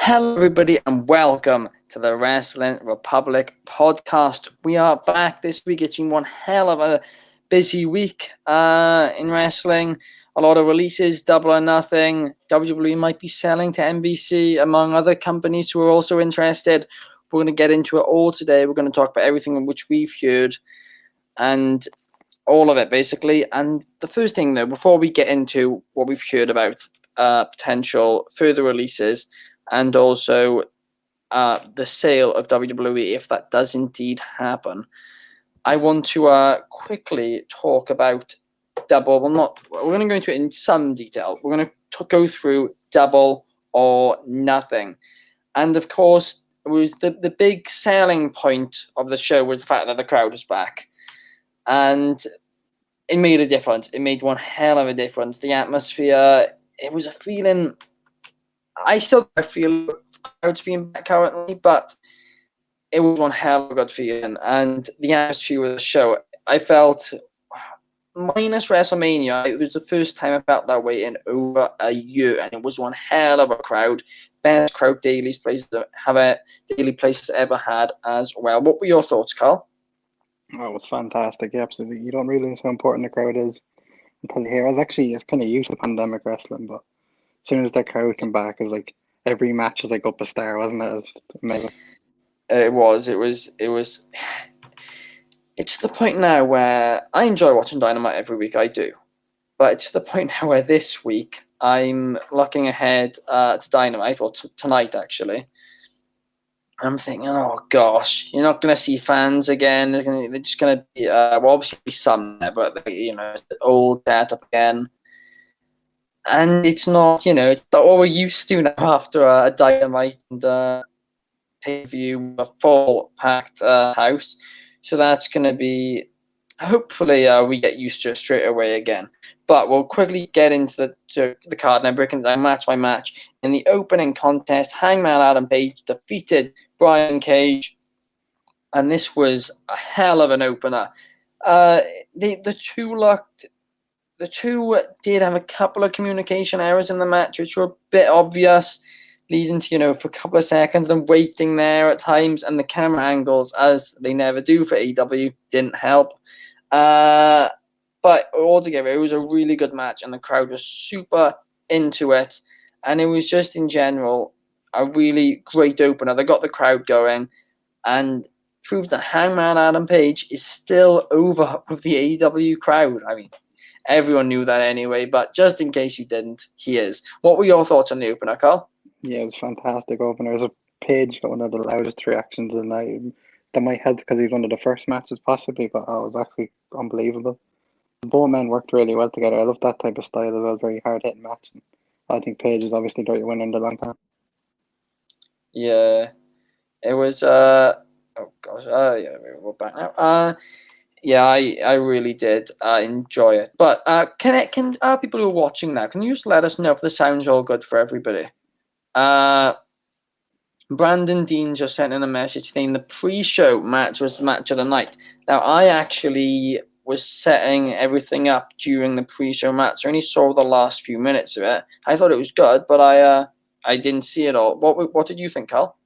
Hello, everybody, and welcome to the Wrestling Republic podcast. We are back this week. It's been one hell of a busy week in wrestling. A lot of releases, Double or Nothing. WWE might be selling to NBC, among other companies who are also interested. We're going to get into it all today. We're going to talk about everything in which we've heard and all of it, basically. And the first thing, though, before we get into what we've heard about potential further releases, and also the sale of WWE, if that does indeed happen, I want to quickly talk about Double. We're going to go into it in some detail. We're going to go through Double or Nothing. And of course, it was the big selling point of the show was the fact that the crowd was back. And it made a difference. It made one hell of a difference. The atmosphere, it was a feeling. I still feel crowds being back currently, but it was one hell of a good feeling. And the atmosphere of the show, I felt, minus WrestleMania, it was the first time I felt that way in over a year, and it was one hell of a crowd. Best crowd Daily Places ever had as well. What were your thoughts, Karl? Oh, it was fantastic. Yeah, absolutely. You don't realize how important the crowd is until you hear. I was actually kind of used to pandemic wrestling, but as soon as that crowd came back, it was like every match was like up a star, wasn't it? It was amazing. It was. It's the point now where I enjoy watching Dynamite every week. I do, but it's the point now where this week I'm looking ahead to Dynamite, well, tonight actually. I'm thinking, oh gosh, you're not going to see fans again. They're just going to be, well, obviously some there, but old setup again. And it's not, it's not what we're used to now after a Dynamite and pay-per-view, a full packed house. So that's going to be, hopefully we get used to it straight away again. But we'll quickly get into the card now, breaking it down match by match. In the opening contest, Hangman Adam Page defeated Brian Cage, and this was a hell of an opener. The two did have a couple of communication errors in the match, which were a bit obvious, leading to, for a couple of seconds, them waiting there at times, and the camera angles, as they never do for AEW, didn't help. But altogether, it was a really good match, and the crowd was super into it. And it was just, in general, a really great opener. They got the crowd going and proved that Hangman Adam Page is still over with the AEW crowd. I mean, everyone knew that anyway, but just in case you didn't, he is. What were your thoughts on the opener, Karl? Yeah, it was fantastic opener. It was a Page got one of the loudest reactions of the night. That might help because he's one of the first matches possibly, but it was actually unbelievable. Both men worked really well together. I love that type of style as well, very hard hitting match. And I think Page is obviously going to win in the long term. Yeah, it was. Yeah, we're back now. Yeah, I really did enjoy it. But can people who are watching now, can you just let us know if the sound's all good for everybody? Brandon Dean just sent in a message saying the pre-show match was the match of the night. Now, I actually was setting everything up during the pre-show match. I only saw the last few minutes of it. I thought it was good, but I didn't see it all. What did you think, Karl?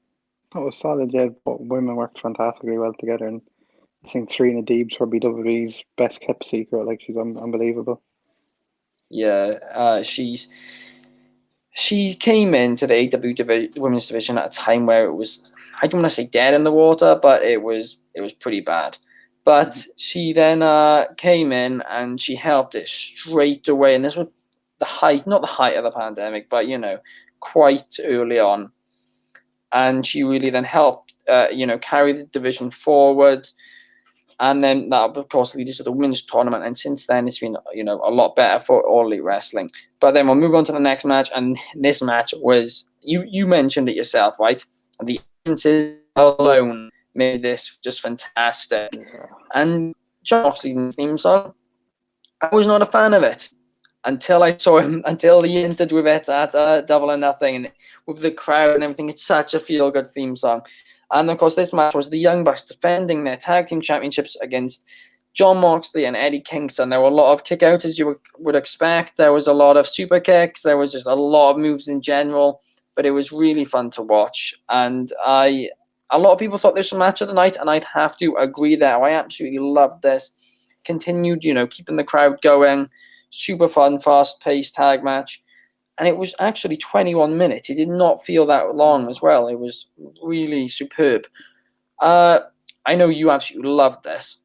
It was solid, yeah. But women worked fantastically well together, and I think Serena Deeb's for BWE's best kept secret. Like, she's unbelievable. Yeah, she came into the AEW women's division at a time where it was, I don't want to say dead in the water, but it was pretty bad. But she then came in and she helped it straight away. And this was not the height of the pandemic, but, quite early on. And she really then helped, carry the division forward. And then that, of course, leads to the women's tournament. And since then, it's been, a lot better for All Elite Wrestling. But then we'll move on to the next match. And this match was, you mentioned it yourself, right? The entrances alone made this just fantastic. Yeah. And Jon Moxley's theme song, I was not a fan of it until I saw him, until he entered with it at Double or Nothing. And with the crowd and everything, it's such a feel-good theme song. And of course, this match was the Young Bucks defending their tag team championships against Jon Moxley and Eddie Kingston. There were a lot of kickouts, as you would expect. There was a lot of super kicks. There was just a lot of moves in general. but it was really fun to watch. And a lot of people thought this was match of the night, and I'd have to agree there. I absolutely loved this. Continued, keeping the crowd going. Super fun, fast-paced tag match. And it was actually 21 minutes. It did not feel that long as well. It was really superb. I know you absolutely loved this.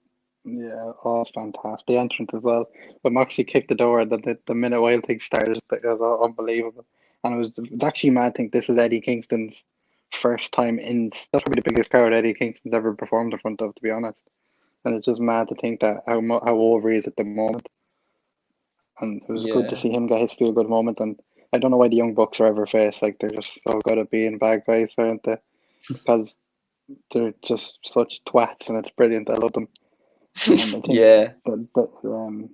Yeah, oh, it's fantastic. The entrance as well. But Moxie kicked the door, the minute Wild thing started, it was unbelievable. And it's actually mad. I think this was Eddie Kingston's first time that's probably the biggest crowd Eddie Kingston's ever performed in front of, to be honest. And it's just mad to think that how over he is at the moment. And it was good to Yeah. see him get his feel good moment. And I don't know why the Young Bucks are ever face. Like, they're just so good at being bad guys, aren't they? Because they're just such twats, and it's brilliant. I love them. And I think Yeah. that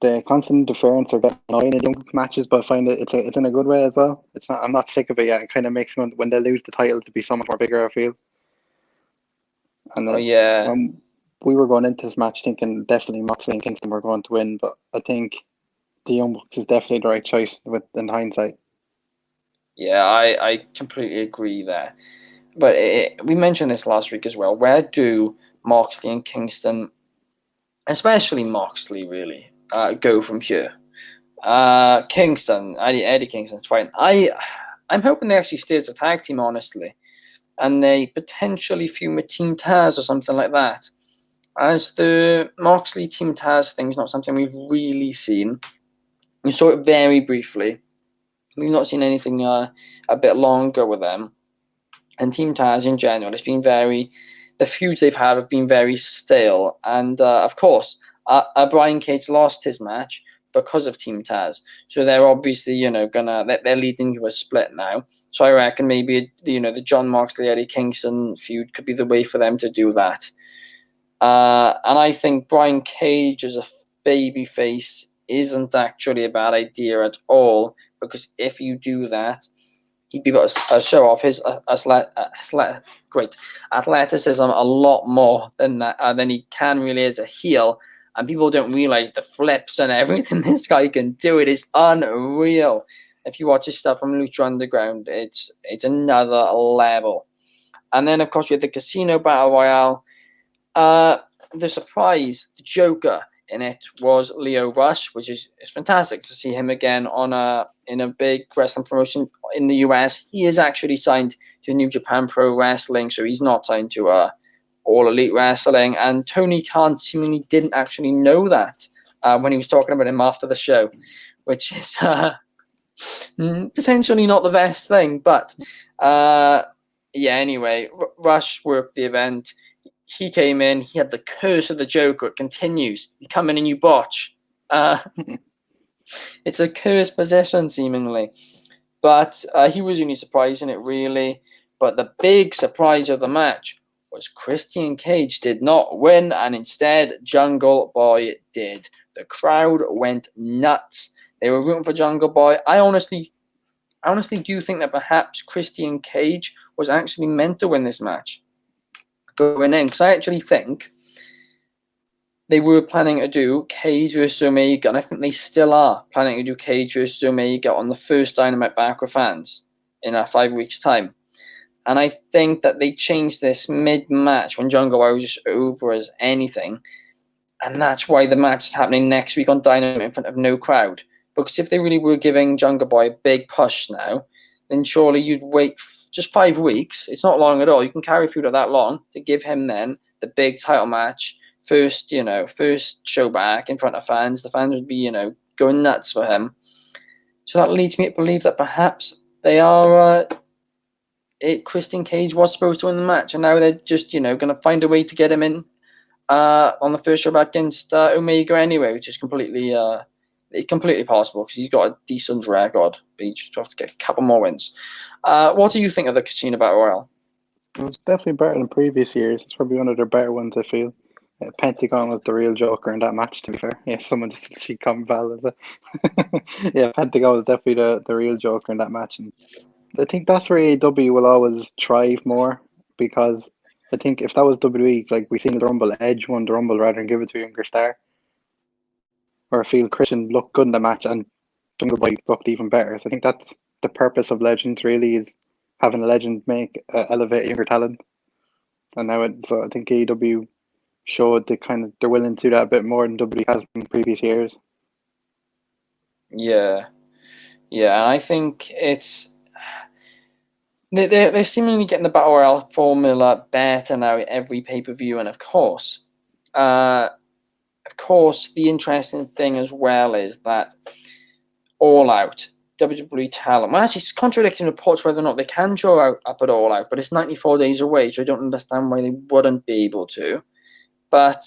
the constant interference are getting annoying in young matches, but I find it's in a good way as well. It's not. I'm not sick of it yet. It kind of makes me when they lose the title to be so much more bigger, I feel. And Oh, yeah. we were going into this match thinking definitely Moxley and Kingston were going to win, but I think the Young Bucks is definitely the right choice in hindsight. Yeah, I completely agree there. But we mentioned this last week as well. Where do Moxley and Kingston, especially Moxley, really, go from here? Kingston, Eddie Kingston's fine. I'm hoping they actually stay as a tag team, honestly, and they potentially feud with Team Taz or something like that. As the Moxley Team Taz thing is not something we've really seen. We saw it very briefly. We've not seen anything a bit longer with them. And Team Taz in general, the feuds they've had have been very stale. And of course, Brian Cage lost his match because of Team Taz. So they're obviously, they're leading to a split now. So I reckon maybe, the John Moxley, Eddie Kingston feud could be the way for them to do that. And I think Brian Cage as a babyface isn't actually a bad idea at all, because if you do that, he'd be able to show off his great athleticism a lot more than he can really as a heel. And people don't realize the flips and everything this guy can do. It is unreal. If you watch his stuff from Lucha Underground, it's another level. And then, of course, we had the Casino Battle Royale. The surprise, the Joker in it was Lio Rush, which is fantastic to see him again in a big wrestling promotion in the US. He is actually signed to New Japan Pro Wrestling, so he's not signed to All Elite Wrestling. And Tony Khan seemingly didn't actually know that when he was talking about him after the show, which is potentially not the best thing. But anyway, Rush worked the event. He came in, he had the curse of the Joker. It continues. You come in and you botch. It's a cursed possession, seemingly. But he was only surprising it, really. But the big surprise of the match was Christian Cage did not win, and instead Jungle Boy did. The crowd went nuts. They were rooting for Jungle Boy. I honestly do think that perhaps Christian Cage was actually meant to win this match going in, because I actually think they were planning to do Cage versus Omega, and I think they still are planning to do Cage versus Omega on the first Dynamite back with fans in 5 weeks' time. And I think that they changed this mid-match when Jungle Boy was just over as anything, and that's why the match is happening next week on Dynamite in front of no crowd. Because if they really were giving Jungle Boy a big push now, then surely you'd wait just 5 weeks. It's not long at all. You can carry through to that long to give him then the big title match, first show back in front of fans. The fans would be, going nuts for him. So that leads me to believe that perhaps they are. Christian Cage was supposed to win the match, and now they're just, going to find a way to get him in on the first show back against Omega anyway, which is completely possible because he's got a decent record. But you just have to get a couple more wins. What do you think of the Casino Battle Royale? It's definitely better than previous years. It's probably one of their better ones, I feel. Pentagon was the real joker in that match, to be fair. Yeah, someone just she come Val as it. Yeah, Pentagon was definitely the real joker in that match. And I think that's where AEW will always thrive more, because I think if that was WWE, like we seen the Rumble, Edge won the Rumble rather than give it to a younger star. Or I feel Christian looked good in the match and Jungle Boy looked even better. So I think the purpose of Legends really is having a legend make elevate younger talent, and so I think AEW showed they're willing to do that a bit more than WWE has in previous years. Yeah, yeah, and I think they're seemingly getting the Battle Royale formula better now at every pay-per-view, and of course, the interesting thing as well is that All Out, WWE talent. Well, actually, it's contradicting reports whether or not they can show up at All Out, but it's 94 days away, so I don't understand why they wouldn't be able to. But,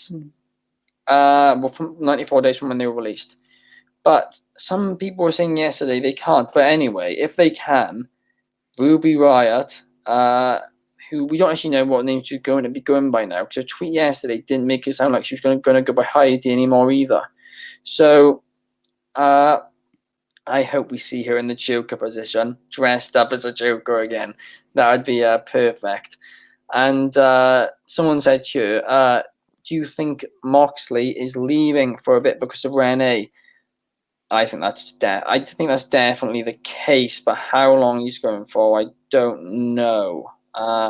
from 94 days from when they were released. But some people were saying yesterday they can't. But anyway, if they can, Ruby Riott, who we don't actually know what name she's going to be going by now, because her tweet yesterday didn't make it sound like she was going to go by Heidi anymore either. So, I hope we see her in the Joker position, dressed up as a Joker again. That would be perfect. And someone said here, do you think Moxley is leaving for a bit because of Renee? I think that's definitely the case, but how long he's going for, I don't know. I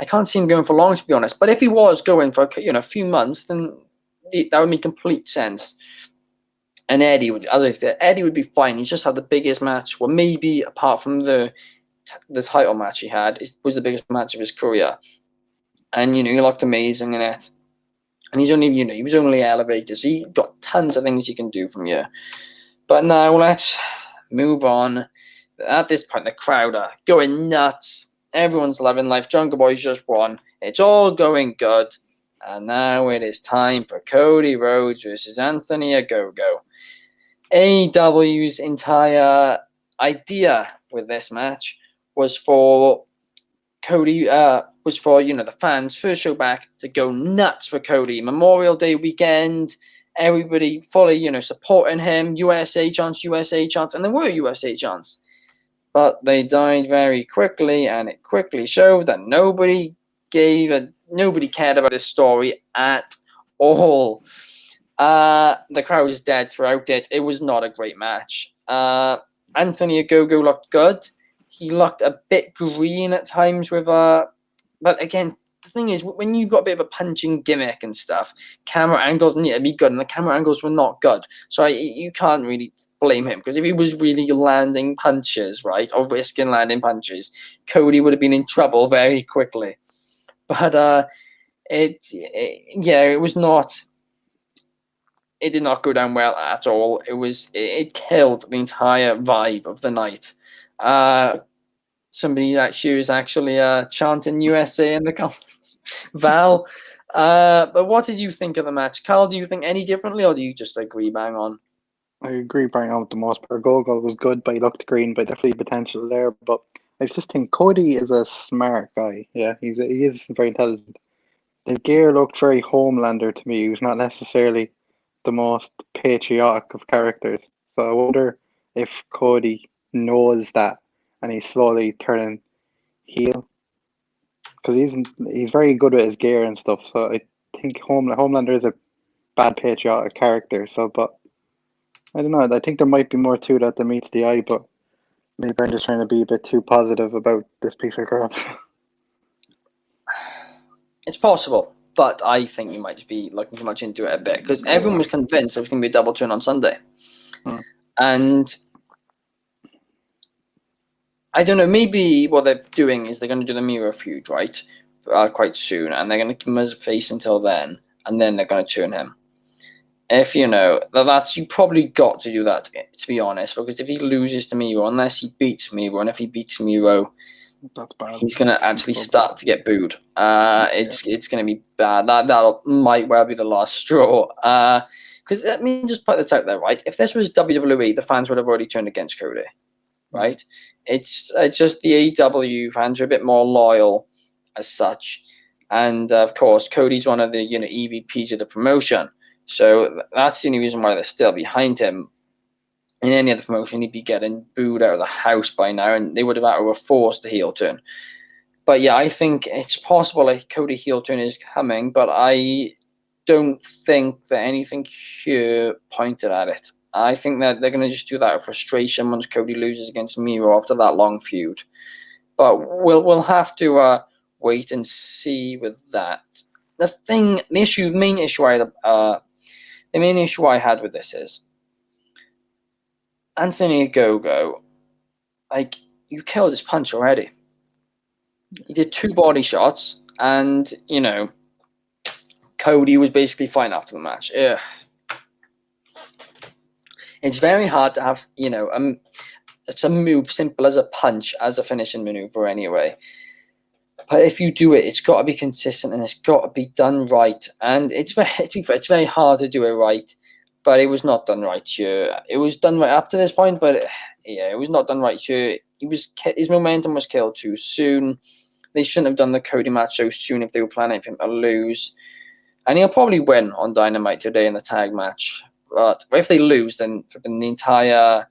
can't see him going for long, to be honest. But if he was going for a few months, then that would make complete sense. And Eddie would, as I said, would be fine. He's just had the biggest match. Well, maybe apart from the title match he had, it was the biggest match of his career. And he looked amazing in it. And he was only elevated. So he got tons of things he can do from here. But now let's move on. At this point, the crowd are going nuts. Everyone's loving life. Jungle Boy's just won. It's all going good. And now it is time for Cody Rhodes versus Anthony Ogogo. AEW's entire idea with this match was for Cody, the fans' first show back to go nuts for Cody. Memorial Day weekend, everybody fully, supporting him. USA chants, and there were USA chants. But they died very quickly, and it quickly showed that nobody cared about this story at all. The crowd is dead throughout it. It was not a great match. Anthony Ogogo looked good. He looked a bit green at times but again, the thing is, when you've got a bit of a punching gimmick and stuff, camera angles need to be good, and the camera angles were not good. So you can't really blame him, because if he was really landing punches, right, or risking landing punches, Cody would have been in trouble very quickly. But it was not. It did not go down well at all. It killed the entire vibe of the night. Somebody actually was chanting USA in the comments. Val. But what did you think of the match? Karl, do you think any differently, or do you just agree bang on? I agree bang on with the most part. Gogo was good, but he looked green, but definitely potential there. But I just think Cody is a smart guy. Yeah, he is very intelligent. His gear looked very Homelander to me. He was not necessarily the most patriotic of characters. So I wonder if Cody knows that and he's slowly turning heel, because he's very good with his gear and stuff. So I think Homelander is a bad patriotic character. So, but I don't know. I think there might be more to that than meets the eye. But maybe I'm just trying to be a bit too positive about this piece of crap. It's possible, but I think you might just be looking too much into it a bit, because everyone was convinced it was going to be a double turn on Sunday. And I don't know, maybe what they're doing is they're going to do the Miro feud, right, quite soon, and they're going to keep him as a face until then, and then they're going to turn him. If you probably got to do that, to be honest, because if he loses to Miro, unless he beats Miro, and if he beats Miro, That's bad. he's going to actually start to get booed. It's going to be bad. That might well be the last straw. Because let me just put this out there, right? If this was WWE, the fans would have already turned against Cody, right? It's just the AEW fans are a bit more loyal as such. And, of course, Cody's one of the EVPs of the promotion. So that's the only reason why they're still behind him. In any other promotion, he'd be getting booed out of the house by now, and they would have had to have forced a heel turn. But yeah, I think it's possible a Cody heel turn is coming, but I don't think that anything here pointed at it. I think that they're going to just do that out of frustration once Cody loses against Miro after that long feud. But we'll have to wait and see with that. The main issue I had with this is Anthony Ogogo. Like, you killed his punch already. He did 2 body shots, and Cody was basically fine after the match. Ugh. It's very hard to have it's a move simple as a punch as a finishing maneuver anyway. But if you do it, it's got to be consistent and it's got to be done right. And it's very hard to do it right, but it was not done right here. It was done right up to this point, but it was not done right here. His momentum was killed too soon. They shouldn't have done the Cody match so soon if they were planning for him to lose. And he'll probably win on Dynamite today in the tag match. But if they lose, then the entire,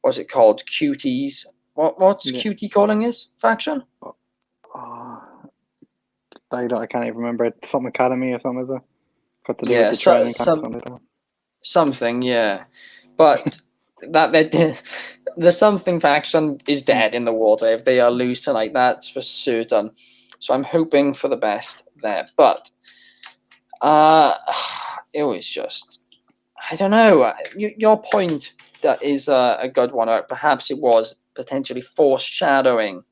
what's it called, Cuties? What's Cutie calling his faction? I can't even remember. It's some academy or something, is it? Got to do with the training camp, something, yeah. But the something faction is dead in the water if they lose tonight. That's for certain. So I'm hoping for the best there. But it was just, I don't know. Your point that is a good one. Perhaps it was potentially foreshadowing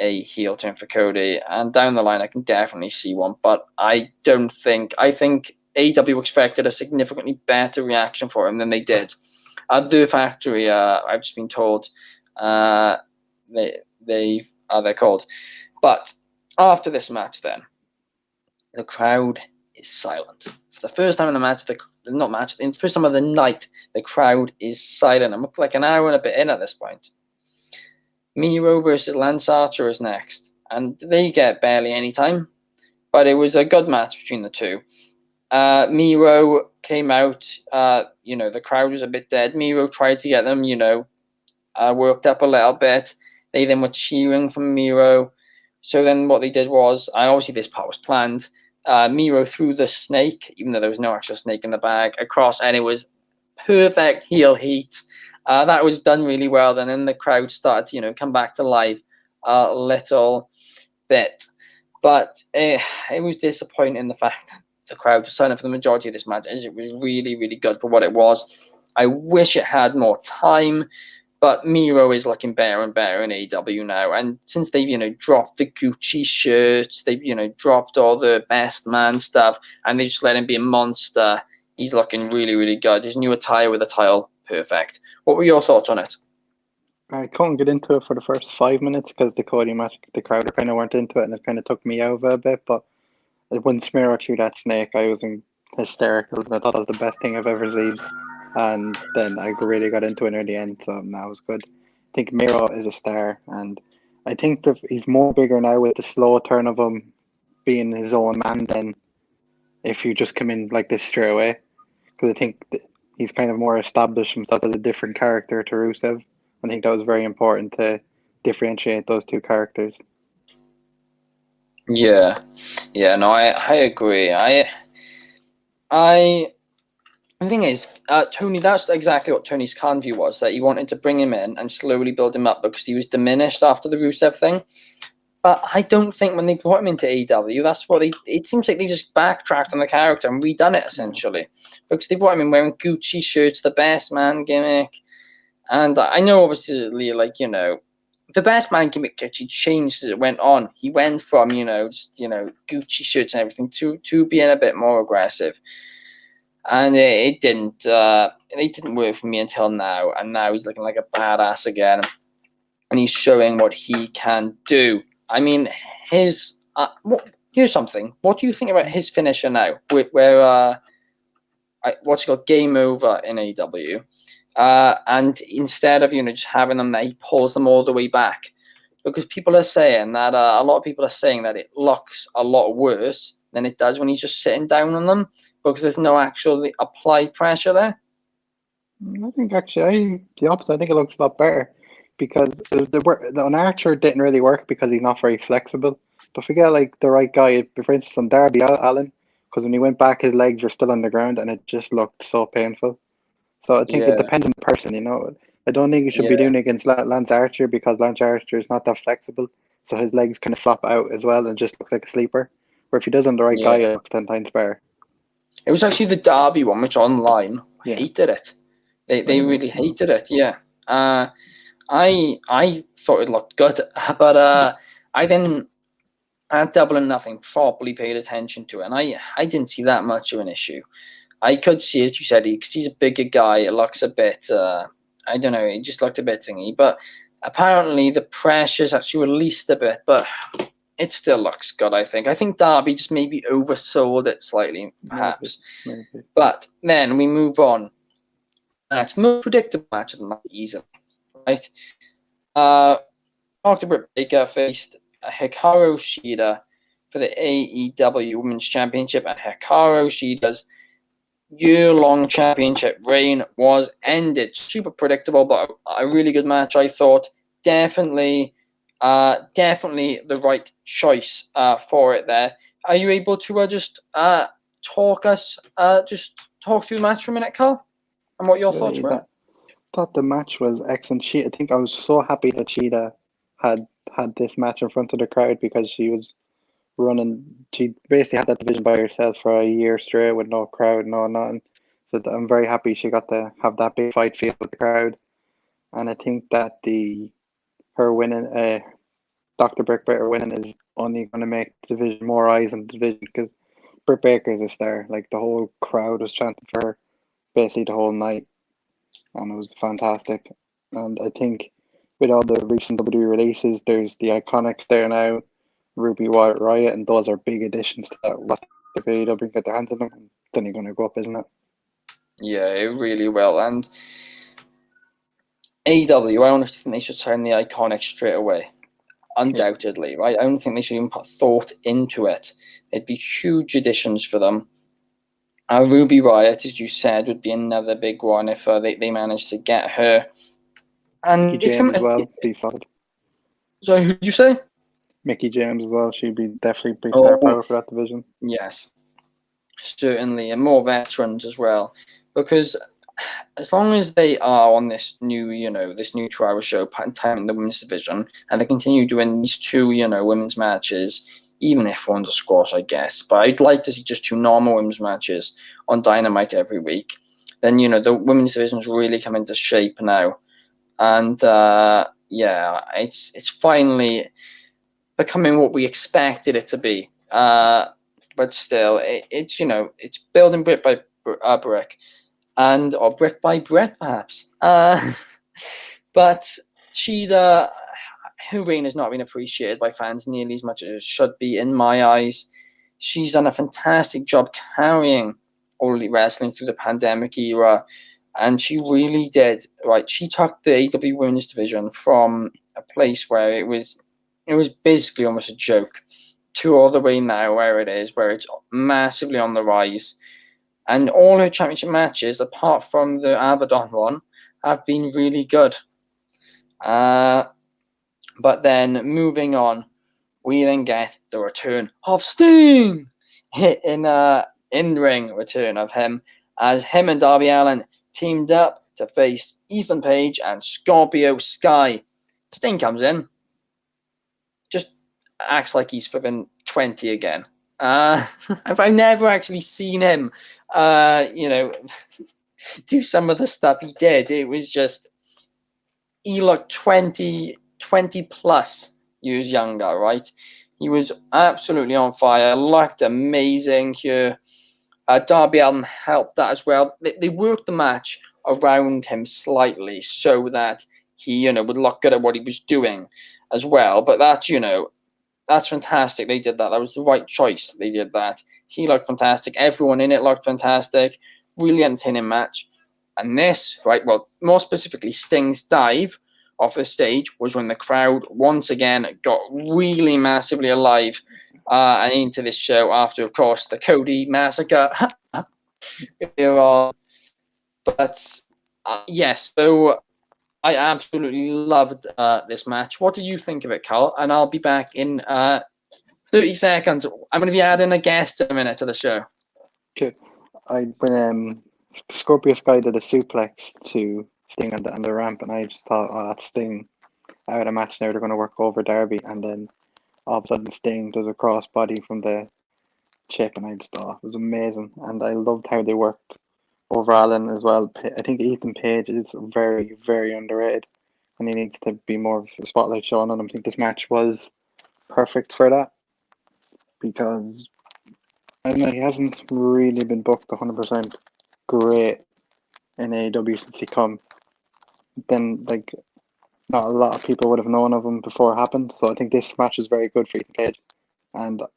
a heel turn for Cody, and down the line I can definitely see one, but I think AEW expected a significantly better reaction for him than they did. At the factory, I've just been told they're called. But after this match then, the crowd is silent. For the first time in the match, in the first time of the night, the crowd is silent. I'm like an hour and a bit in at this point. Miro versus Lance Archer is next, and they get barely any time, but it was a good match between the two. Miro came out, the crowd was a bit dead. Miro tried to get them, worked up a little bit. They then were cheering for Miro. So then what they did was, obviously this part was planned. Miro threw the snake, even though there was no actual snake in the bag, across, and it was perfect heel heat. That was done really well. And then the crowd started to, come back to life a little bit. But it was disappointing in the fact that the crowd was silent for the majority of this match, as it was really, really good for what it was. I wish it had more time, but Miro is looking better and better in AEW now. And since they've, dropped the Gucci shirts, they've, dropped all the best man stuff, and they just let him be a monster, he's looking really, really good. His new attire with a title, perfect. What were your thoughts on it? I couldn't get into it for the first 5 minutes because the Cody match, the crowd kind of weren't into it, and it kind of took me out of it a bit. But when Miro threw that snake, I was hysterical, and I thought it was the best thing I've ever seen. And then I really got into it near the end, so that was good. I think Miro is a star, and I think that he's more bigger now with the slow turn of him being his own man than if you just come in like this straight away. Because I think he's kind of more established himself as a different character to Rusev. I think that was very important to differentiate those two characters. Yeah, no, I agree. The thing is, Tony, that's exactly what Tony's Khan view was, that he wanted to bring him in and slowly build him up because he was diminished after the Rusev thing. But I don't think when they brought him into AEW, that's what it seems like they just backtracked on the character and redone it, essentially. Because they brought him in wearing Gucci shirts, the best man gimmick. And I know, obviously, the best man gimmick actually changed as it went on. He went from, Gucci shirts and everything to being a bit more aggressive. And it didn't work for me until now. And now he's looking like a badass again. And he's showing what he can do. I mean, here's something. What do you think about his finisher now? Where what's it called? Game over in AEW. And instead of, just having them that he pulls them all the way back. Because people are saying that, a lot of people are saying that it looks a lot worse than it does when he's just sitting down on them, because there's no actual applied pressure there. I think actually the opposite. I think it looks a lot better because on Archer didn't really work because he's not very flexible. But if you get like the right guy, for instance, on Darby Allin, because when he went back, his legs were still on the ground and it just looked so painful. So I think it Yeah, depends on the person, I don't think you should be yeah, doing it against Lance Archer because Lance Archer is not that flexible. So his legs kind of flop out as well and just looks like a sleeper. Where if he does on the right guy, yeah. it looks 10 times better. It was actually the Derby one, which online Yeah. hated it. They Really? really Oh. hated it. Yeah. I thought it looked good, but I then at Double or Nothing properly paid attention to it, and I didn't see that much of an issue. I could see, as you said, he's a bigger guy. It looks a bit, I don't know, it just looked a bit thingy. But apparently the pressure's actually released a bit, but it still looks good, I think. I think Derby just maybe oversold it slightly, Maybe. perhaps. Maybe. But then we move on. It's the most predictable match of the night, easily, right? Dr. Britt Baker faced Hikaru Shida for the AEW Women's Championship, and Hikaru Shida's year-long championship reign was ended. Super predictable, but a really good match, I thought. Definitely the right choice for it there. Are you able to just talk through the match for a minute, Carl, and what your thoughts Really, were? that thought the match was excellent. I think I was so happy that Sheeta had this match in front of the crowd because she was running. She basically had that division by herself for a year straight with no crowd, no nothing. So I'm very happy she got to have that big fight feel with the crowd. And I think that the her winning, Dr. Britt Baker winning is only going to make the division more eyes on the division because Britt Baker is a star. Like the whole crowd was chanting for her basically the whole night, and it was fantastic. And I think with all the recent WWE releases, there's the Iconics there now, Ruby Wyatt Riot, and those are big additions to that roster. If AEW get their hands on them, then you're going to go up, isn't it? Yeah, it really will. And AEW, I honestly think they should sign the Iconics straight away. Yeah. Undoubtedly, right? I don't think they should even put thought into it. It'd be huge additions for them. Ruby Riot, as you said, would be another big one if they manage to get her. Mickey And it's James as coming. well, be solid. Sorry, who did you say? Mickey James as well, she'd be definitely big star Oh, power for that division. yes, certainly, and more veterans as well, because as long as they are on this new, this new 2 hour show, time in the women's division, and they continue doing these two, women's matches, even if one's a squash, I guess. But I'd like to see just two normal women's matches on Dynamite every week. Then, the women's division's really come into shape now. And yeah, it's finally becoming what we expected it to be. But still, it's building brick by brick, or brick by brick, perhaps. But Cheetah, her reign has not been appreciated by fans nearly as much as it should be, in my eyes. She's done a fantastic job carrying All Elite Wrestling through the pandemic era, and she really did. Right, she took the AEW Women's Division from a place where it was basically almost a joke to all the way now where it is, where it's massively on the rise. And all her championship matches, apart from the Abaddon one, have been really good. But then moving on, we then get the return of Sting in-ring return of him, as him and Darby Allin teamed up to face Ethan Page and Scorpio Sky. Sting comes in, just acts like he's flipping 20 again. I've never actually seen him, do some of the stuff he did. It was just, he looked 20 plus years younger, right? He was absolutely on fire, looked amazing here. Darby Allin helped that as well. They worked the match around him slightly so that he, would look good at what he was doing as well. But that's fantastic. They did that. That was the right choice. They did that. He looked fantastic. Everyone in it looked fantastic. Really entertaining match. And this, right, well, more specifically, Sting's dive off the stage was when the crowd once again got really massively alive and into this show after, of course, the Cody massacre. But yes, so I absolutely loved this match. What do you think of it, Karl? And I'll be back in 30 seconds. I'm going to be adding a guest in a minute to the show. Okay. Scorpio Sky did a suplex to Sting on the ramp, and I just thought, oh, that's Sting out of the match now. They're going to work over Darby, and then all of a sudden Sting does a crossbody from the chip, and I just thought it was amazing. And I loved how they worked over Allen as well. I think Ethan Page is very, very underrated, and he needs to be more of a spotlight shown on him. I think this match was perfect for that because I don't know, he hasn't really been booked 100% great in AEW since he come. Then, like, not a lot of people would have known of him before it happened. So I think this match is very good for Ethan Page, and I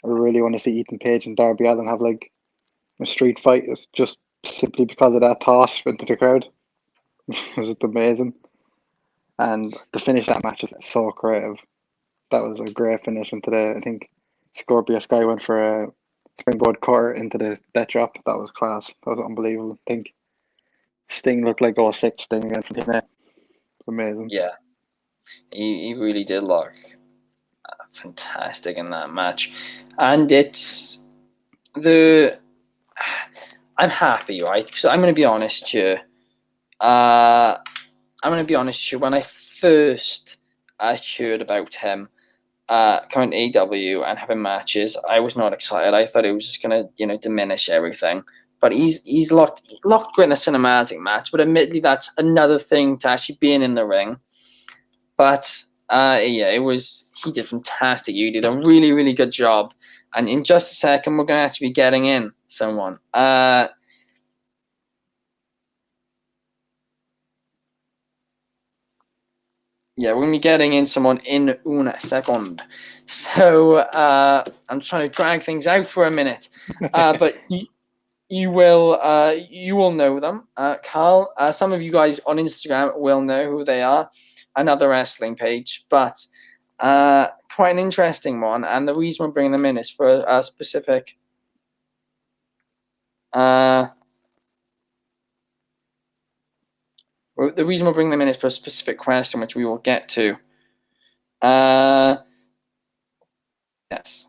really want to see Ethan Page and Darby Allin have like a street fight. It's just simply because of that toss into the crowd. It was just amazing, and the finish that match is so creative. That was a great finish into the. I think Scorpio Sky went for a springboard cutter into the death drop. That was class. That was unbelievable. I think Sting looked like 06 Sting again from TNA. Amazing. Yeah, he really did look fantastic in that match, and it's the. I'm happy, right? Because I'm going to be honest here. I'm going to be honest here. When I first heard about him coming to AEW and having matches, I was not excited. I thought it was just going to, diminish everything. But he's looked great in a cinematic match. But admittedly, that's another thing to actually being in the ring. But yeah, he did fantastic. You did a really, really good job. And in just a second, we're going to actually be getting in someone. Yeah, we're going to be getting in someone in una second. So I'm trying to drag things out for a minute. But you will know them. Karl, some of you guys on Instagram will know who they are. Another wrestling page. But quite an interesting one. And the reason we're bringing them in is for a specific... the reason we're bringing them in is for a specific question, which we will get to. Yes.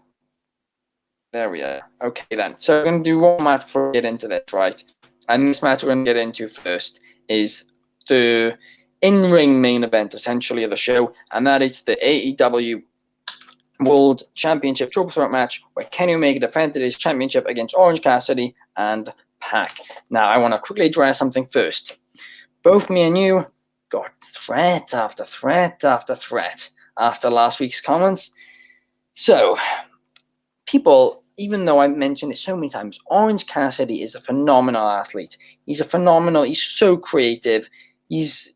There we are. Okay, then. So we're going to do one match before we get into this, right? And this match we're going to get into first is the in-ring main event, essentially, of the show, and that is the AEW World Championship Triple Threat match where Kenny Omega defended his championship against Orange Cassidy and Pac. Now, I want to quickly address something first. Both me and you got threat after threat after threat after last week's comments. So, people, even though I mentioned it so many times, Orange Cassidy is a phenomenal athlete. He's so creative. He's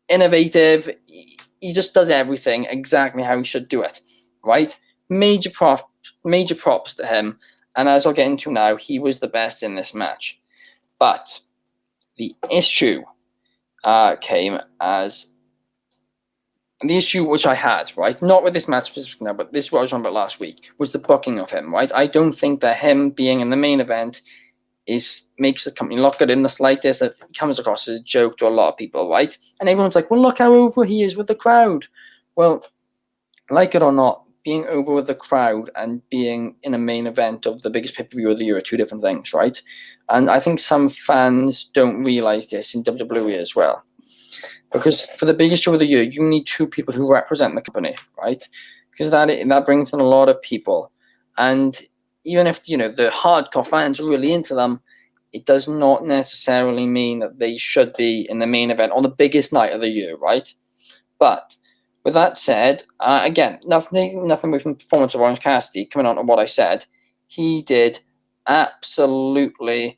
innovative. He just does everything exactly how he should do it, right? Major props to him. And as I'll get into now, he was the best in this match. But the issue came as the issue which I had, right? Not with this match specifically now, but this is what I was on about last week, was the booking of him, right? I don't think that him being in the main event makes the company look good in the slightest. It comes across as a joke to a lot of people, right? And everyone's like, well, look how over he is with the crowd. Well, like it or not, being over with the crowd and being in a main event of the biggest pay-per-view of the year are two different things, right? And I think some fans don't realize this in WWE as well. Because for the biggest show of the year, you need two people who represent the company, right? Because that brings in a lot of people. And even if, the hardcore fans are really into them, it does not necessarily mean that they should be in the main event on the biggest night of the year, right? But with that said, again, nothing with the performance of Orange Cassidy. Coming on to what I said, he did absolutely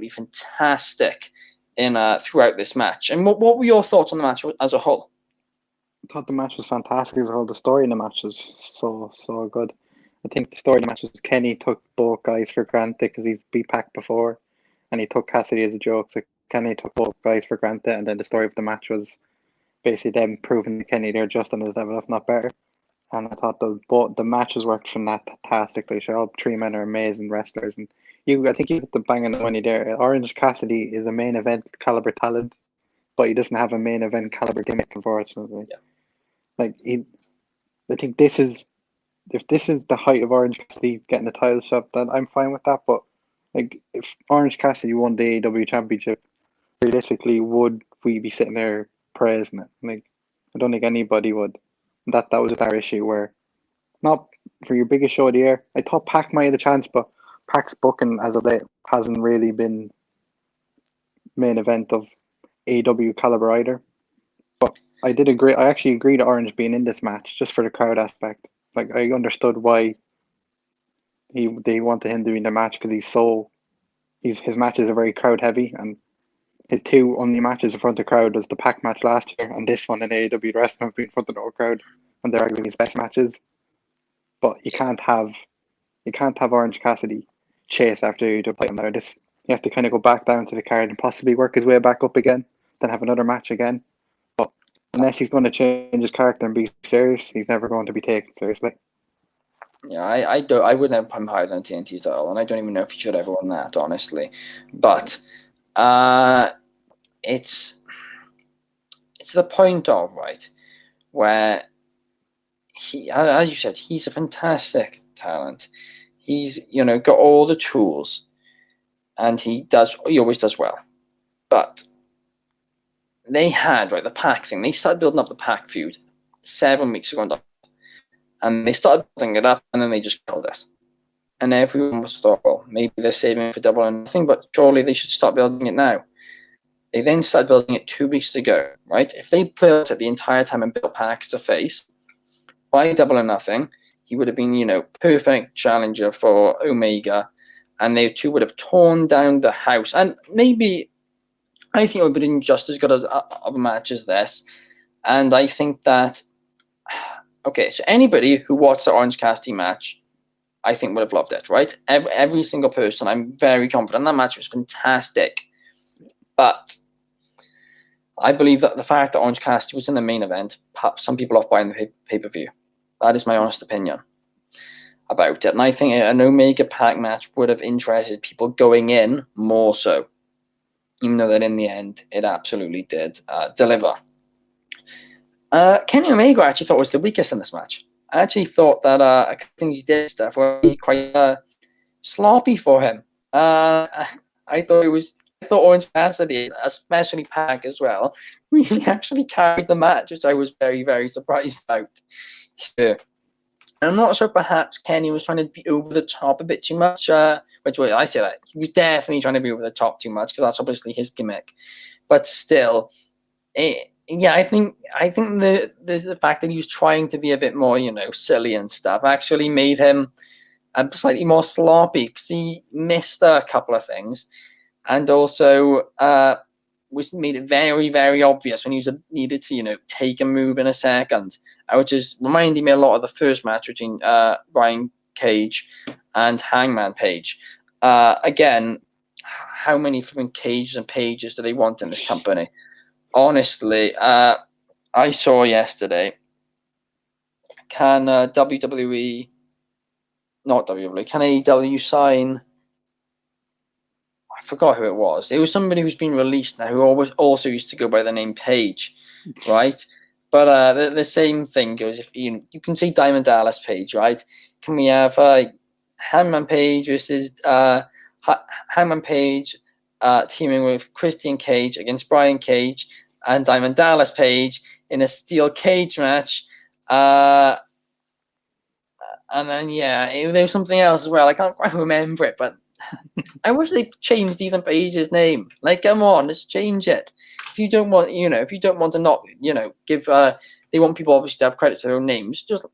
fantastic in throughout this match. And what were your thoughts on the match as a whole? I thought the match was fantastic as a whole. The story in the match was so good. I think the story in the match was Kenny took both guys for granted because he's beat Pac before, and he took Cassidy as a joke. So Kenny took both guys for granted, and then the story of the match was basically them proving to Kenny they're just on his level, if not better. And I thought the matches worked fantastically. Sure, all three men are amazing wrestlers, and I think you hit the bang on the money there. Orange Cassidy is a main event caliber talent, but he doesn't have a main event caliber gimmick, unfortunately. Yeah. I think if this is the height of Orange Cassidy getting the title shot, then I'm fine with that. But Like, if Orange Cassidy won the AEW Championship, realistically, would we be sitting there praising it? Like, I don't think anybody would. That was our issue, where not for your biggest show of the year. I thought Pac might have a chance, but Pac's booking as of late hasn't really been main event of AEW caliber either. But I did agree. I actually agreed to Orange being in this match just for the crowd aspect. Like, I understood why they wanted him doing the match, because his matches are very crowd heavy, and his two only matches in front of the crowd was the Pac match last year and this one in AEW. The rest of them have been in front of no crowd, and they're arguably his best matches. But you can't have Orange Cassidy chase after you to play him there. He has to kind of go back down to the card and possibly work his way back up again, then have another match again. But unless he's going to change his character and be serious, he's never going to be taken seriously. Yeah, I wouldn't have put him higher than TNT title, and I don't even know if he should have won that, honestly. But it's the point of, right, where he, as you said, he's a fantastic talent. He's, got all the tools, and he always does well. But they had, right, the Pac thing. They started building up the Pac feud 7 weeks ago, and they started building it up, and then they just killed it. And everyone was thought, well, maybe they're saving it for Double or Nothing, but surely they should start building it now. They then started building it 2 weeks ago, right? If they built it the entire time and built Pac as a face, by Double or Nothing, he would have been, perfect challenger for Omega, and they two would have torn down the house. And maybe, I think it would have been just as good as of a match as this. And I think that, okay, so anybody who watched the Orange Cassidy match, I think would have loved it, right? Every single person, I'm very confident. That match was fantastic. But I believe that the fact that Orange Cassidy was in the main event put some people off buying the pay-per-view. That is my honest opinion about it. And I think an Omega Pac match would have interested people going in more so, even though that in the end, it absolutely did deliver. Kenny Omega I actually thought was the weakest in this match. I actually thought that a couple things he did stuff were quite sloppy for him. I thought Orange Cassidy, especially Pac as well, really actually carried the match, which I was very, very surprised about. Yeah. I'm not sure perhaps Kenny was trying to be over the top a bit too much. Which way I say that he was definitely trying to be over the top too much, because that's obviously his gimmick. But still, I think the fact that he was trying to be a bit more, silly and stuff, actually made him slightly more sloppy, because he missed a couple of things, and also made it very, very obvious when he was needed to, take a move in a second, which is reminding me a lot of the first match between Brian Cage and Hangman Page. Again, how many flipping cages and pages do they want in this company? Honestly, I saw yesterday, can WWE, not WWE, can AEW sign, I forgot who it was. It was somebody who's been released now, who also used to go by the name Page, right? But the same thing goes, if you can see Diamond Dallas Page, right? Can we have Hangman Page versus Hangman Page teaming with Christian Cage against Brian Cage and Diamond Dallas Page in a steel cage match? And then, there was something else as well. I can't quite remember it, but I wish they changed Ethan Page's name. Like, come on, let's change it. If you don't want, if you don't want to not, give, they want people obviously to have credit to their own names. Just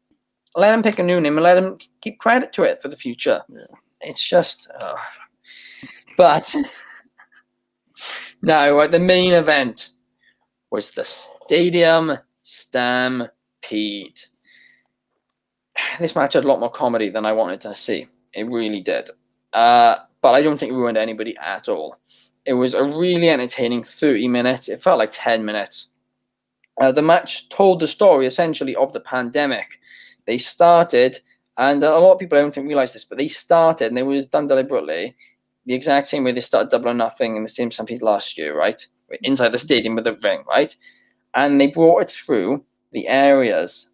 let them pick a new name and let them keep credit to it for the future. Yeah. It's just, but now the main event was the Stadium Stampede. This match had a lot more comedy than I wanted to see. It really did. But I don't think it ruined anybody at all. It was a really entertaining 30 minutes. It felt like 10 minutes. The match told the story, essentially, of the pandemic. They started, and a lot of people I don't think realize this, but they started, and it was done deliberately, the exact same way they started Double or Nothing in the same Stampede last year, right? Inside the stadium with the ring, right? And they brought it through the areas.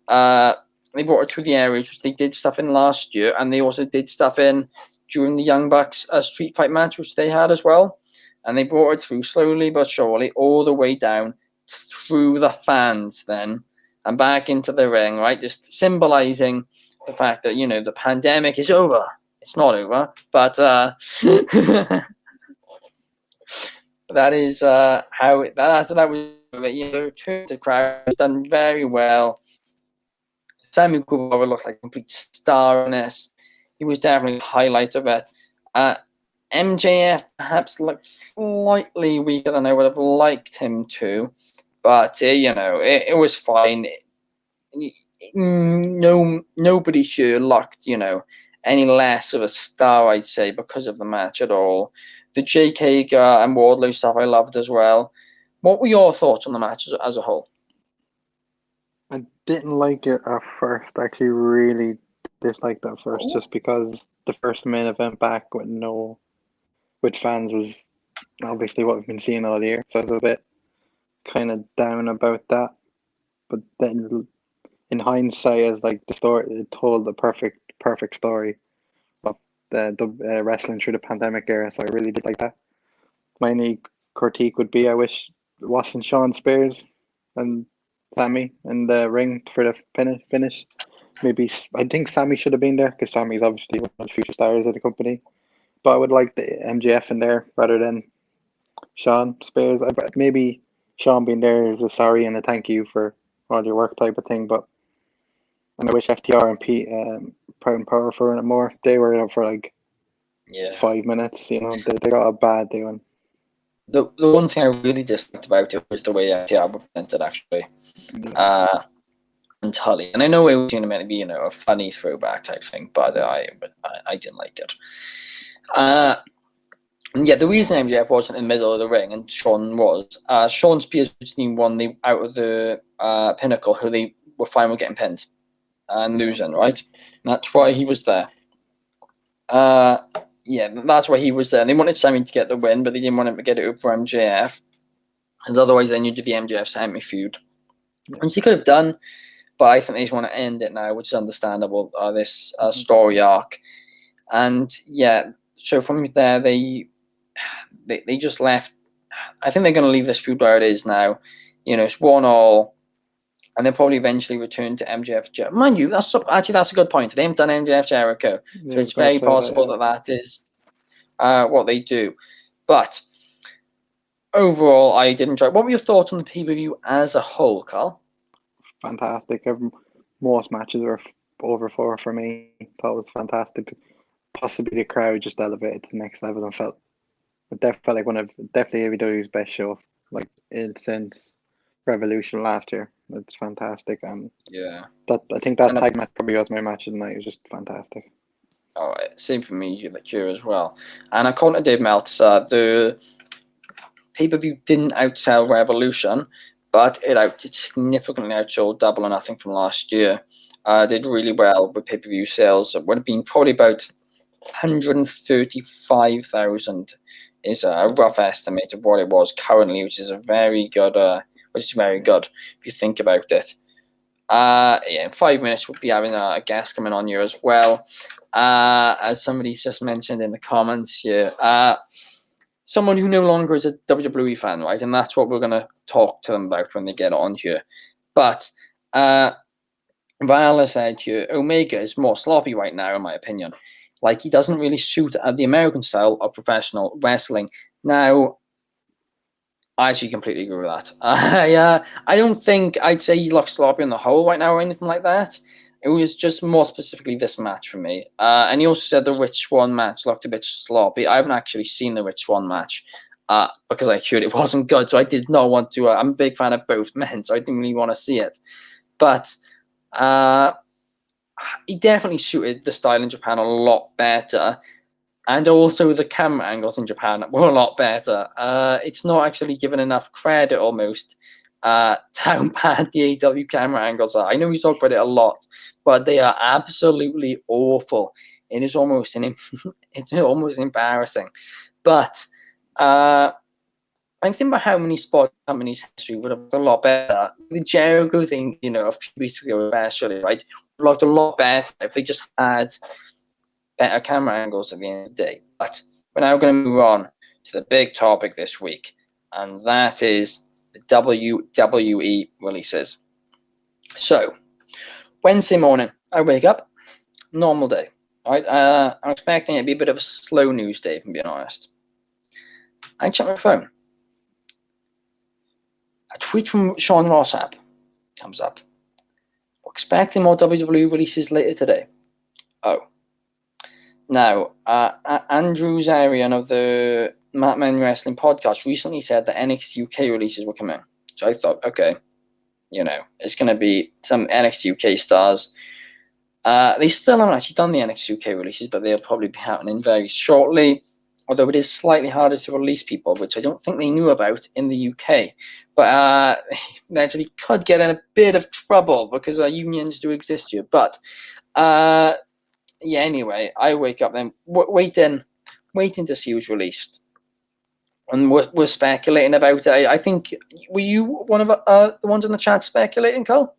Which they did stuff in last year, and they also did stuff in during the Young Bucks street fight match, which they had as well. And they brought it through slowly but surely, all the way down through the fans then, and back into the ring, right? Just symbolizing the fact that, the pandemic is over. It's not over, but that is how that was. Returned to crowd was done very well. Sammy Guevara looks like a complete star in this. He was definitely the highlight of it. MJF perhaps looked slightly weaker than I would have liked him to, but it was fine. Nobody here looked any less of a star, I'd say, because of the match at all. The Jake Hager and Wardlow stuff I loved as well. What were your thoughts on the match as a whole? I didn't like it at first. I actually really disliked it at first, just because the first main event back with fans was obviously what we've been seeing all year. So I was a bit kind of down about that. But then in hindsight, as like the story, it told the perfect story of the wrestling through the pandemic era. So I really did like that. My only critique would be I wish it wasn't Sean Spears and Sammy in the ring for the finish. Maybe I think Sammy should have been there because Sammy's obviously one of the future stars of the company. But I would like the MJF in there rather than Sean Spears. Maybe Sean being there is a sorry and a thank you for all your work type of thing. But and I wish FTR and Pete Proud and Powerful were in it more. They were in it for like 5 minutes. They got a bad day one. The one thing I really disliked about it was the way FTR were presented, actually. And Tully. And I know it was meant to be, a funny throwback type thing, but I didn't like it. The reason MJF wasn't in the middle of the ring and Sean was, Sean Spears was the one out of the Pinnacle who they were fine with getting pinned and losing, right? And that's why he was there. That's why he was there. And they wanted Sammy to get the win, but they didn't want him to get it over MJF. And otherwise they knew to be MJF Sammy feud. Which he could have done, but I think they just want to end it now, which is understandable, this story arc. And so from there, they just left. I think they're going to leave this feud where it is now. It's 1-1, and they'll probably eventually return to MJF Jericho. Mind you, that's a good point. They haven't done MJF Jericho, so it's very possible that is what they do. But overall, I did enjoy it. What were your thoughts on the pay-per-view as a whole, Karl? Fantastic. Most matches were over 4 for me. Thought it was fantastic. Possibly the crowd just elevated to the next level. It definitely felt like one of AEW's best show, like since Revolution last year. It's fantastic, and I think that tag match probably was my match of the night. It was just fantastic. All right, same for me, here as well. And according to Dave Meltzer, the pay-per-view didn't outsell Revolution, but it significantly outsold Double or Nothing from last year. Did really well with pay-per-view sales. It would have been probably about 135,000 is a rough estimate of what it was currently, which is very good if you think about it. In 5 minutes we'll be having a guest coming on here as well. As somebody's just mentioned in the comments here, someone who no longer is a WWE fan, right? And that's what we're going to talk to them about when they get on here. But Viola said here, Omega is more sloppy right now, in my opinion. Like, he doesn't really suit the American style of professional wrestling. Now, I actually completely agree with that. I don't think I'd say he looks sloppy on the whole right now or anything like that. It was just more specifically this match for me. And he also said the Rich Swann match looked a bit sloppy. I haven't actually seen the Rich Swann match because I heard it wasn't good. So I did not want to. I'm a big fan of both men, so I didn't really want to see it. But he definitely suited the style in Japan a lot better. And also the camera angles in Japan were a lot better. It's not actually given enough credit almost to how bad the AEW camera angles are. I know we talk about it a lot, but they are absolutely awful. It is almost it's almost embarrassing. But I think about how many sport companies' history would have been a lot better. The Jericho thing, a few weeks ago, especially, right, looked a lot better if they just had better camera angles at the end of the day. But we're now going to move on to the big topic this week, and that is the WWE releases. So, Wednesday morning, I wake up, normal day. Right? I'm expecting it to be a bit of a slow news day, if I'm being honest. I check my phone. A tweet from Sean Rossap comes up. We're expecting more WWE releases later today. Oh. Now, Andrew Zarian of the Mat Men Wrestling podcast recently said that NXT UK releases were coming. So I thought, okay, it's going to be some NXT UK stars. They still haven't actually done the NXT UK releases, but they'll probably be happening very shortly. Although it is slightly harder to release people, which I don't think they knew about in the UK. But they actually could get in a bit of trouble because unions do exist here. But anyway, I wake up then waiting to see who's released. And we're speculating about it. I think, were you one of the ones in the chat speculating, Karl?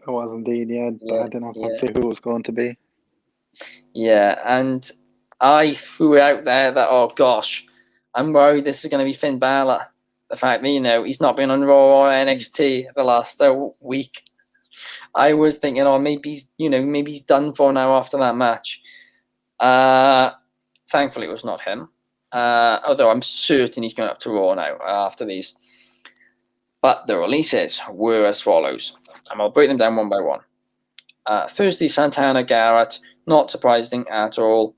I was indeed, yeah. I didn't have a clue who it was going to be. Yeah, and I threw it out there that, oh gosh, I'm worried this is going to be Finn Balor. The fact that, he's not been on Raw or NXT the last week. I was thinking, oh, maybe he's done for now after that match. Thankfully, it was not him. Although I'm certain he's going up to Raw now after these. But the releases were as follows, and I'll break them down one by one. Firstly, Santana Garrett, not surprising at all.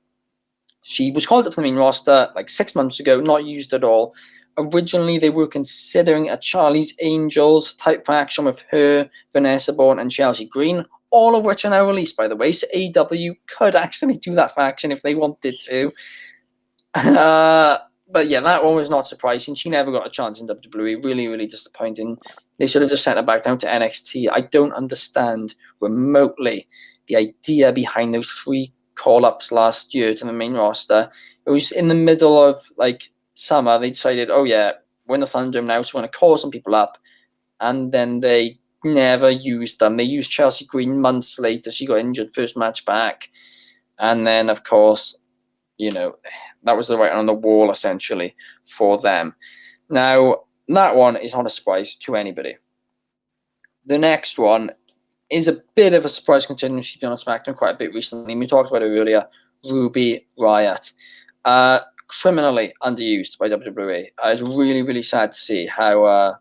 She was called up to the main roster like 6 months ago, not used at all. Originally, they were considering a Charlie's Angels type faction with her, Vanessa Bourne, and Chelsea Green, all of which are now released, by the way. So AEW could actually do that faction if they wanted to. But yeah, that one was not surprising. She never got a chance in WWE. Really, really disappointing. They should have just sent her back down to NXT. I don't understand remotely the idea behind those 3 call-ups last year to the main roster. It was in the middle of summer. They decided, oh yeah, we're in the Thunderdome now, so we're going to call some people up. And then they never used them. They used Chelsea Green months later. She got injured first match back. And then, of course, that was the writing on the wall, essentially, for them. Now, that one is not a surprise to anybody. The next one is a bit of a surprise considering she's been on SmackDown quite a bit recently. We talked about it earlier, Ruby Riott. Criminally underused by WWE. It's really, really sad to see how,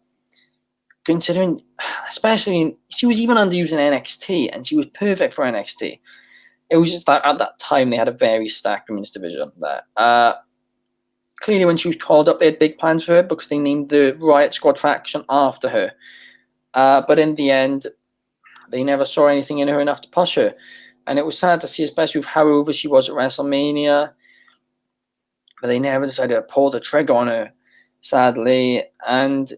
considering, especially, she was even underused in NXT, and she was perfect for NXT. It was just that at that time they had a very stacked women's division there. Clearly, when she was called up, they had big plans for her because they named the Riot Squad faction after her. But in the end, they never saw anything in her enough to push her. And it was sad to see, especially with how over she was at WrestleMania. But they never decided to pull the trigger on her, sadly. And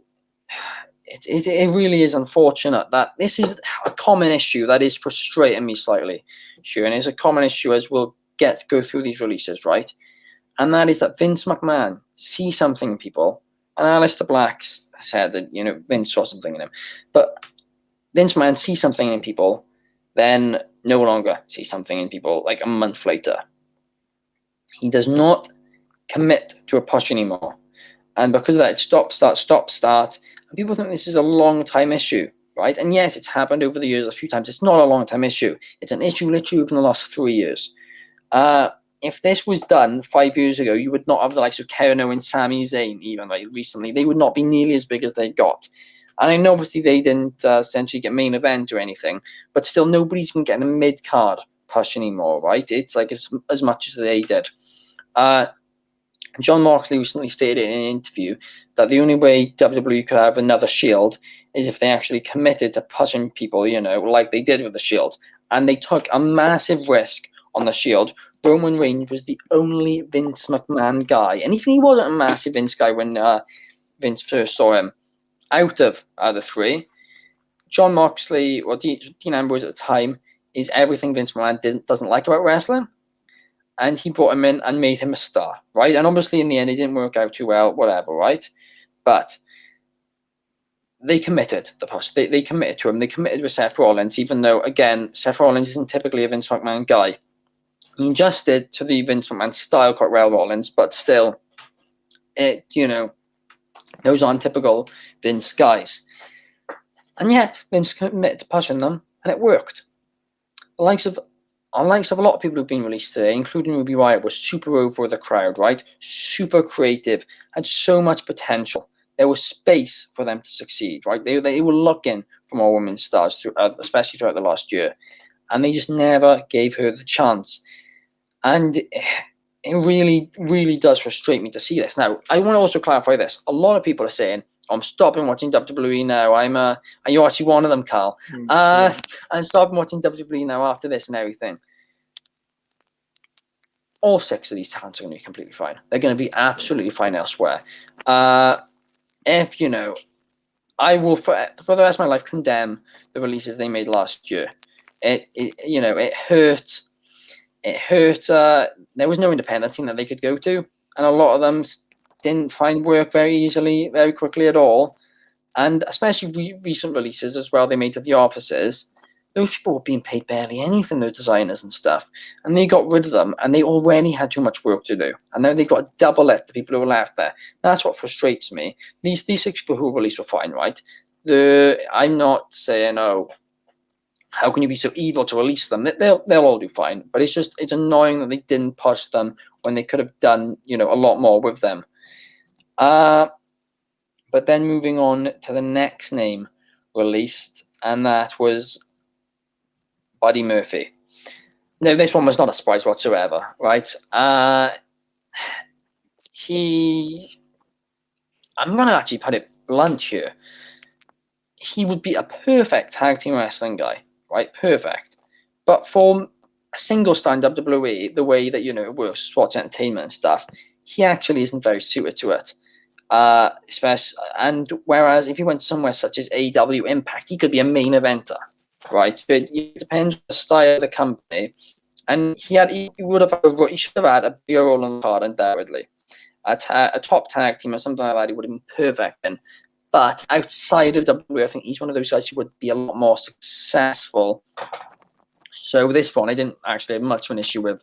it really is unfortunate that this is a common issue that is frustrating me slightly. Sure, and it's a common issue as we'll go through these releases, right? And that is that Vince McMahon sees something in people, and Aleister Black said that, Vince saw something in him. But Vince McMahon sees something in people, then no longer sees something in people like a month later. He does not commit to a push anymore. And because of that, it's stop, start. And people think this is a long-time issue, right? And yes, it's happened over the years a few times. It's not a long-time issue. It's an issue literally within the last 3 years. If this was done 5 years ago, you would not have the likes of Kevin and Sami Zayn, even recently. They would not be nearly as big as they got. And I know obviously they didn't essentially get main event or anything, but still nobody's been getting a mid-card push anymore, right? It's like as much as they did. John Moxley recently stated in an interview that the only way WWE could have another Shield is if they actually committed to pushing people, like they did with the Shield. And they took a massive risk on the Shield. Roman Reigns was the only Vince McMahon guy. And even he wasn't a massive Vince guy when Vince first saw him. Out of the 3, John Moxley, or Dean Ambrose at the time, is everything Vince McMahon doesn't like about wrestling. And he brought him in and made him a star, right? And obviously in the end, it didn't work out too well, whatever, right? But they committed the push. They committed to him. They committed with Seth Rollins, even though, again, Seth Rollins isn't typically a Vince McMahon guy. He adjusted to the Vince McMahon style quite well, Rollins, but still, those aren't typical Vince guys. And yet, Vince committed to pushing them, and it worked. The likes of a lot of people who've been released today, including Ruby Riott, was super over with the crowd, right? Super creative, had so much potential. There was space for them to succeed, right? They were looking for more women's stars, especially throughout the last year, and they just never gave her the chance. And it really, really does frustrate me to see this. Now, I want to also clarify this. A lot of people are saying, I'm stopping watching WWE now. Are you actually one of them, Karl? Yeah. I'm stopping watching WWE now after this and everything. All 6 of these talents are going to be completely fine. They're going to be absolutely fine elsewhere. I will for the rest of my life condemn the releases they made last year. It hurt. It hurt. There was no independent team that they could go to, and a lot of them didn't find work very quickly at all. And especially recent releases as well, they made to the offices. Those people were being paid barely anything, the designers and stuff, and they got rid of them, and they already had too much work to do. And now they got to double it, the people who were left there. That's what frustrates me. These 6 people who were released were fine, right? I'm not saying, oh, how can you be so evil to release them? They'll all do fine, but it's annoying that they didn't push them when they could have done a lot more with them. But then moving on to the next name released, and that was Buddy Murphy. Now, this one was not a surprise whatsoever, right? I'm going to actually put it blunt here. He would be a perfect tag team wrestling guy, right? Perfect. But for a single star in WWE, the way that, it works, sports entertainment and stuff, he actually isn't very suited to it. And whereas if he went somewhere such as AEW Impact, he could be a main eventer, right? But it depends on the style of the company. And he should have had a bigger role on the card, undoubtedly. A top tag team or something like that, he would have been perfect in. But outside of WWE, I think he's one of those guys who would be a lot more successful. So this one, I didn't actually have much of an issue with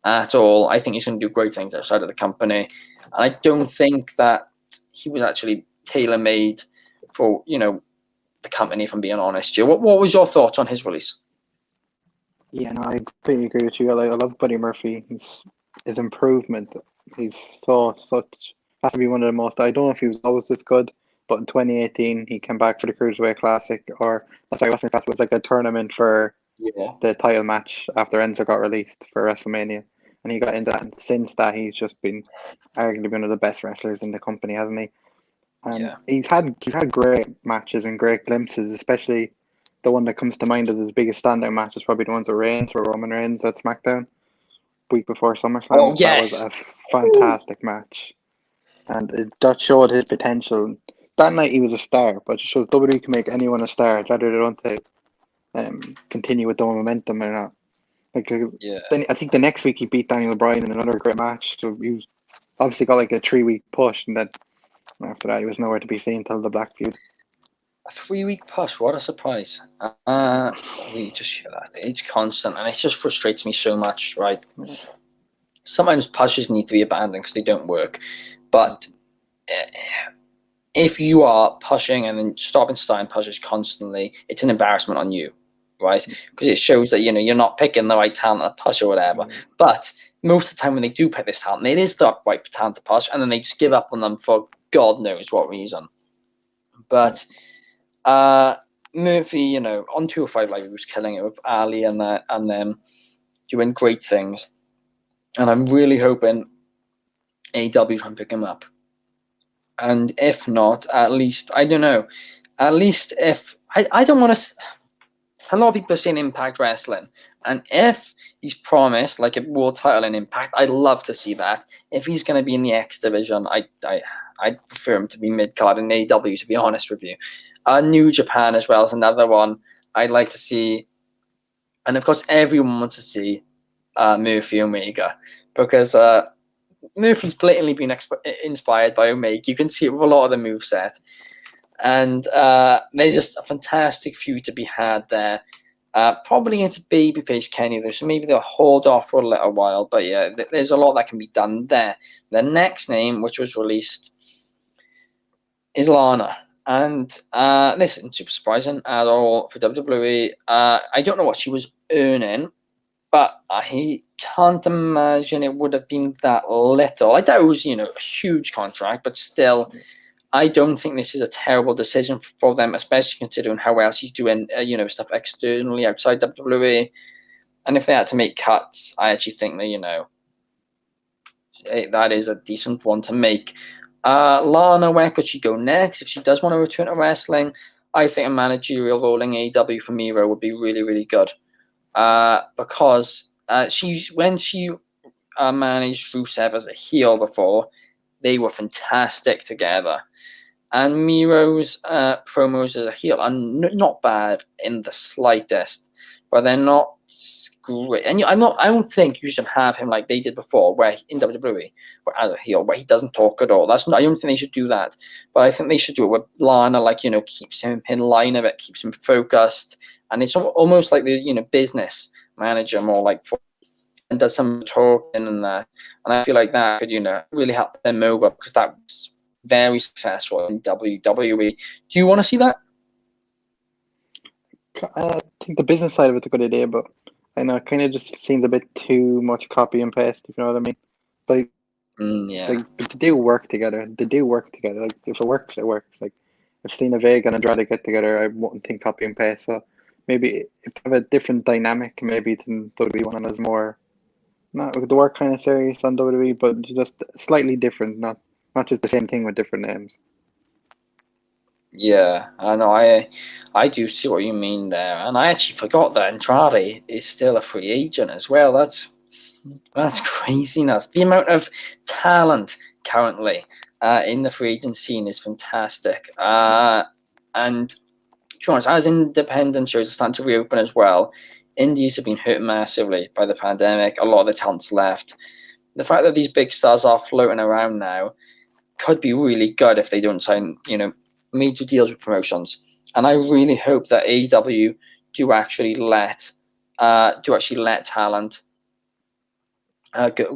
at all. I think he's going to do great things outside of the company. And I don't think that he was actually tailor-made for, the company, if I'm being honest here. What was your thoughts on his release? Yeah, no, I completely agree with you. I love Buddy Murphy. His improvement. He's has to be one of the most. I don't know if he was always this good, but in 2018 he came back for the Cruiserweight Classic, Wrestling Classic was like a tournament for the title match after Enzo got released for WrestleMania, and he got into that. And since that, he's just been arguably one of the best wrestlers in the company, hasn't he? And he's had great matches and great glimpses, especially the one that comes to mind as his biggest standout match is probably the ones with Roman Reigns at SmackDown week before SummerSlam. Oh, yes. That was a fantastic match, and that showed his potential. That night he was a star, but it shows WWE can make anyone a star, whether they want to continue with the momentum or not. Then I think the next week he beat Daniel Bryan in another great match. So he obviously got like a 3-week push, and then after that he was nowhere to be seen till the Black Feud. A 3-week push, what a surprise. We just hear that. It's constant, and it just frustrates me so much, right? Sometimes pushes need to be abandoned because they don't work. But if you are pushing and then starting pushes constantly, it's an embarrassment on you, right? Because it shows that, you're not picking the right talent to push or whatever. But most of the time when they do pick this talent, it is the right talent to push, and then they just give up on them for God knows what reason. But Murphy, on 205 Live, he was killing it with Ali and them doing great things. And I'm really hoping AEW can pick him up. And if not, at least, I don't know, at least if, I don't want to, a lot of people are saying Impact Wrestling. And if he's promised like a world title in Impact, I'd love to see that. If he's going to be in the X division, I'd prefer him to be mid-card in AEW, to be honest with you. New Japan as well is another one I'd like to see. And of course, everyone wants to see Murphy Omega, because Murphy's blatantly been inspired by Omega. You can see it with a lot of the moveset. And there's just a fantastic feud to be had there. Probably into babyface Kenny though, so maybe they'll hold off for a little while. But yeah, there's a lot that can be done there. The next name, which was released, is Lana. And this isn't super surprising at all for WWE. I don't know what she was earning, but I can't imagine it would have been that little. I doubt it was, a huge contract, but still, I don't think this is a terrible decision for them, especially considering how else she's doing, stuff externally outside WWE. And if they had to make cuts, I actually think that, that is a decent one to make. Lana, where could she go next? If she does want to return to wrestling, I think a managerial role in AEW for Miro would be really, really good. Because when she managed Rusev as a heel before, they were fantastic together. And Miro's promos as a heel are not bad in the slightest, but they're not great. And I don't think you should have him like they did before, where in WWE, where as a heel, where he doesn't talk at all. I don't think they should do that. But I think they should do it with Lana, keeps him in line of it, keeps him focused, and it's almost like the business manager, more like and does some talking and that. And I feel like that could really help them over, because that was very successful in WWE. Do you want to see that? I think the business side of it's a good idea, but I know it kind of just seems a bit too much copy and paste, if you know what I mean. But Yeah. but they do work together. They do work together. Like if it works, it works. Like if Cena Vega and Andrade get together, I wouldn't think copy and paste. So maybe if they have a different dynamic, maybe than WWE one is more not the work kind of serious on WWE, but just slightly different, not just the same thing with different names. Yeah, I know. I do see what you mean there, and I actually forgot that Andrade is still a free agent as well. That's craziness. The amount of talent currently in the free agent scene is fantastic. And to be honest, as independent shows are starting to reopen as well, indies have been hurt massively by the pandemic. A lot of the talent's left. The fact that these big stars are floating around now could be really good if they don't sign, major deals with promotions. And I really hope that AEW do actually let talent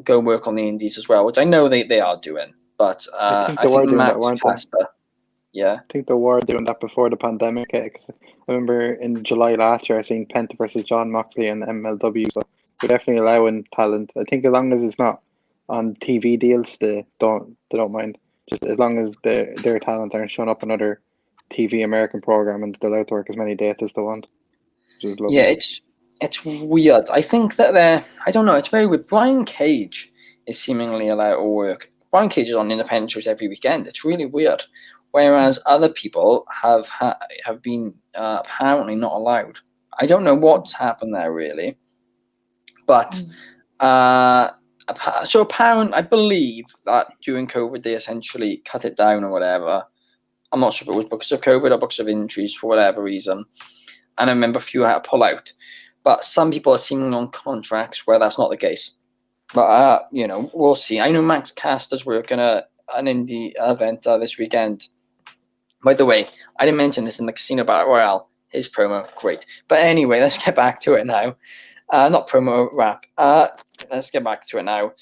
go work on the indies as well, which I know they are doing. But I think I they were think doing that, Max weren't they? Caster, yeah, I think they were doing that before the pandemic hit. 'Cause I remember in July last year, I seen Penta versus John Moxley in MLW. So they're definitely allowing talent. I think as long as it's not on TV deals, they don't mind. Just as long as their talent aren't showing up on other TV American program and they're allowed to work as many dates as they want. Which is yeah, lovely. it's weird. I think that I don't know. It's very weird. Brian Cage is seemingly allowed to work. Brian Cage is on independent shows every weekend. It's really weird. Whereas other people have been apparently not allowed. I don't know what's happened there really, but so apparent. I believe that during COVID they essentially cut it down or whatever. I'm not sure if it was because of COVID or because of injuries for whatever reason. And I remember a few had to pull out. But some people are seemingly on contracts where that's not the case. But, we'll see. I know Max Caster's working an indie event this weekend. By the way, I didn't mention this in the Casino Battle Royale. His promo, great. But anyway, let's get back to it now. Not promo, rap. Let's get back to it now.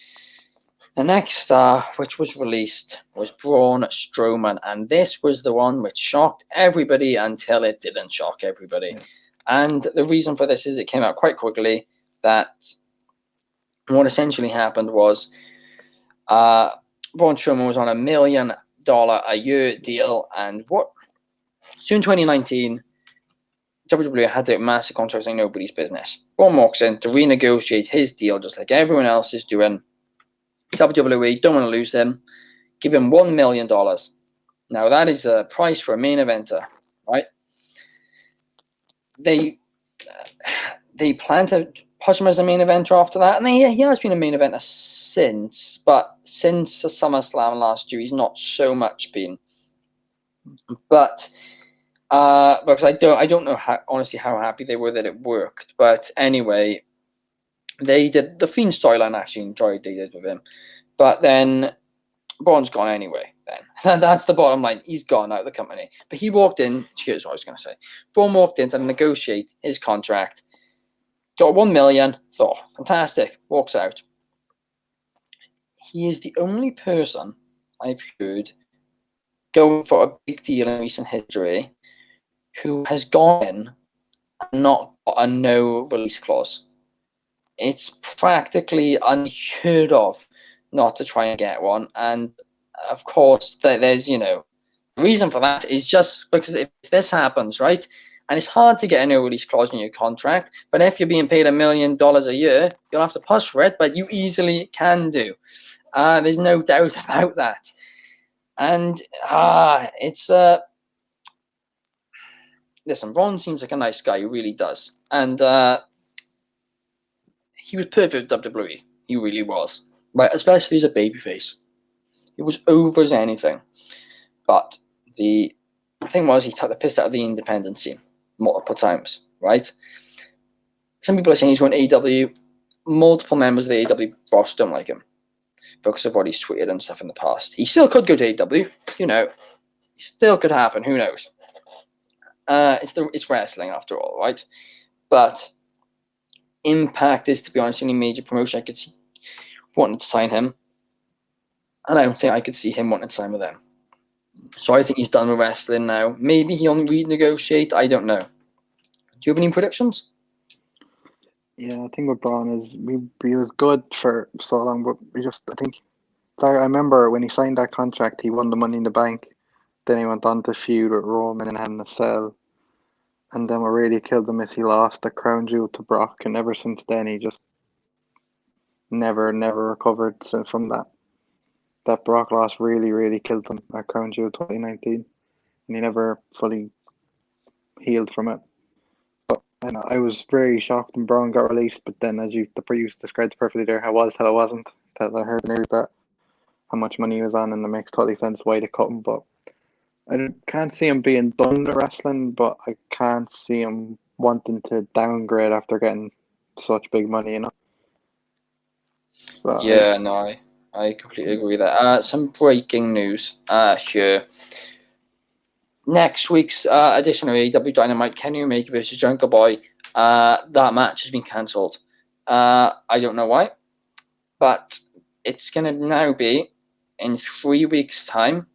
The next star, which was released, was Braun Strowman, and this was the one which shocked everybody until it didn't shock everybody. Yeah. And the reason for this is it came out quite quickly that what essentially happened was Braun Strowman was on $1 million a year deal, and soon 2019, WWE had a massive contract like nobody's business. Braun walks in to renegotiate his deal just like everyone else is doing. WWE don't want to lose him. Give him $1 million. Now that is a price for a main eventer, right? They plan to push him as a main eventer after that, and he has been a main eventer since, but since the SummerSlam last year, he's not so much been. But because I don't know honestly how happy they were that it worked. But anyway, they did the Fiend storyline. Actually enjoyed they did with him, but then Braun's gone anyway. Then that's the bottom line. He's gone out of the company. But he walked in. Here's what I was going to say. Braun walked in to negotiate his contract, got 1 million. Thought, fantastic. Walks out. He is the only person I've heard going for a big deal in recent history who has gone in and not got a no release clause. It's practically unheard of not to try and get one. And of course, there's, the reason for that is just because if this happens, right, and it's hard to get a no release clause in your contract, but if you're being paid $1 million a year, you'll have to push for it, but you easily can do. There's no doubt about that. And it's listen, Ron seems like a nice guy. He really does. And he was perfect with WWE. He really was. Right, especially as a babyface. He was over as anything. But the thing was, he took the piss out of the independent scene multiple times, right? Some people are saying he's going to AEW. Multiple members of the AEW roster don't like him because of what he's tweeted and stuff in the past. He still could go to AEW, It still could happen. Who knows? It's wrestling after all, right? But Impact is, to be honest, the only major promotion I could see wanting to sign him, and I don't think I could see him wanting to sign with them. So I think he's done with wrestling now. Maybe he'll renegotiate. I don't know. Do you have any predictions? Yeah, I think with Braun is he was good for so long, but I remember when he signed that contract, he won the Money in the Bank. Then he went on to feud with Roman and had in a cell. And then what really killed him is he lost the crown jewel to Brock, and ever since then he just never recovered from that. That Brock loss really, really killed him at Crown Jewel 2019, and he never fully healed from it. But I was very shocked when Braun got released, but then as you described perfectly there, how was till I wasn't. Till I heard the news that how much money he was on, and it makes totally sense why they cut him. But I can't see him being done with wrestling, but I can't see him wanting to downgrade after getting such big money, But Yeah, no, I completely agree with that. Some breaking news here. Next week's edition of AEW Dynamite, Kenny Omega versus Jungle Boy, that match has been cancelled. I don't know why, but it's going to now be in 3 weeks' time,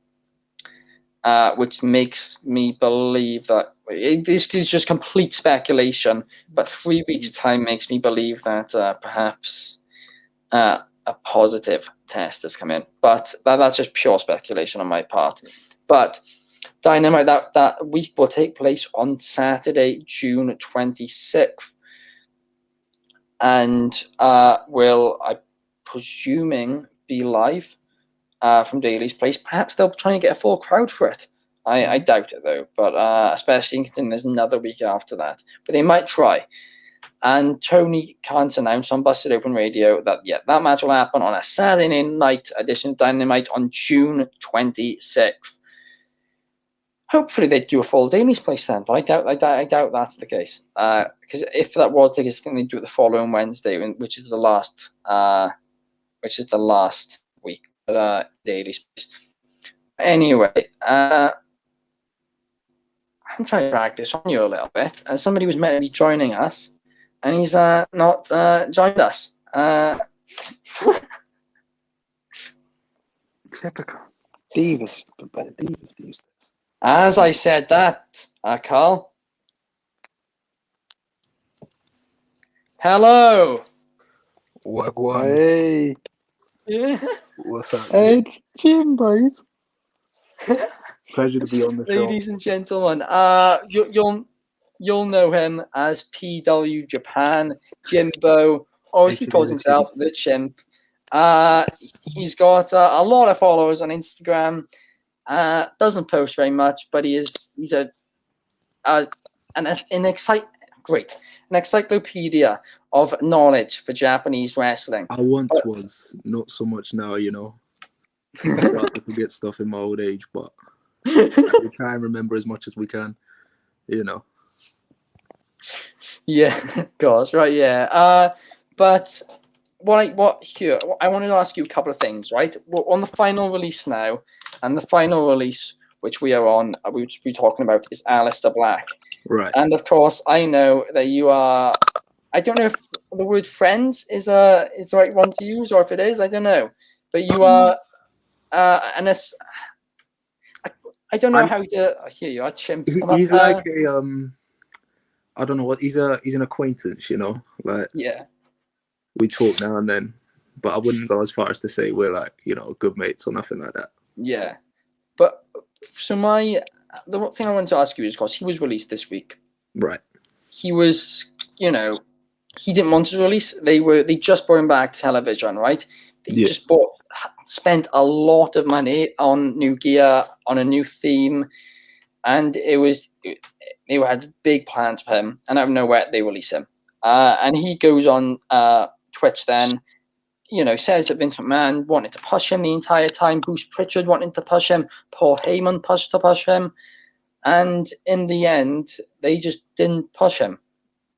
which makes me believe that this is just complete speculation, but 3 weeks' time makes me believe that perhaps a positive test has come in. But that's just pure speculation on my part. But Dynamite that week will take place on Saturday, June 26th. And will, I'm presuming, be live from Daly's Place. Perhaps they'll try and get a full crowd for it. I doubt it, though. But especially considering there's another week after that. But they might try. And Tony Khan's announced on Busted Open Radio that, that match will happen on a Saturday night edition of Dynamite on June 26th. Hopefully they do a full Daly's Place then, but I doubt that's the case. Because if that was the case, I think they do it the following Wednesday, which is the last week at Daly's Place. Anyway, I'm trying to drag this on you a little bit, and somebody was meant to be joining us, and he's not joined us. Typical. Divas. As I said that, Karl. Hello. Wagwan. Hey. Yeah. What's up? Hey, it's Jim, boys. Pleasure to be on the show. Ladies and gentlemen, you'll know him as PW Japan, Jimbo, or as he calls himself, the Chimp. He's got a lot of followers on Instagram. Doesn't post very much, but he's an encyclopedia of knowledge for Japanese wrestling. I once was, not so much now, I start to forget stuff in my old age, but we try and remember as much as we can, Yeah, of course, right, yeah. But I wanted to ask you a couple of things, right? We're on the final release now, and the final release which we are on, we will be talking about, is Aleister Black. Right. And of course, I know that you are I don't know if the word friends is the right one to use, or if it is, I don't know. But you are, and it's, I don't know how to. Here you are, chimps. Come He's up. like I don't know what he's an acquaintance, you know. Like Yeah, we talk now and then, but I wouldn't go as far as to say we're like, you know, good mates or nothing like that. yeah. But so the thing I wanted to ask you is because he was released this week. Right. He was, he didn't want to release. They just brought him back to television, right? They Yeah. just spent a lot of money on new gear, on a new theme, and they had big plans for him. And out of nowhere, they release him, and he goes on Twitch then. Says that Vince McMahon wanted to push him the entire time. Bruce Pritchard wanted to push him. Paul Heyman pushed to push him. And in the end, they just didn't push him.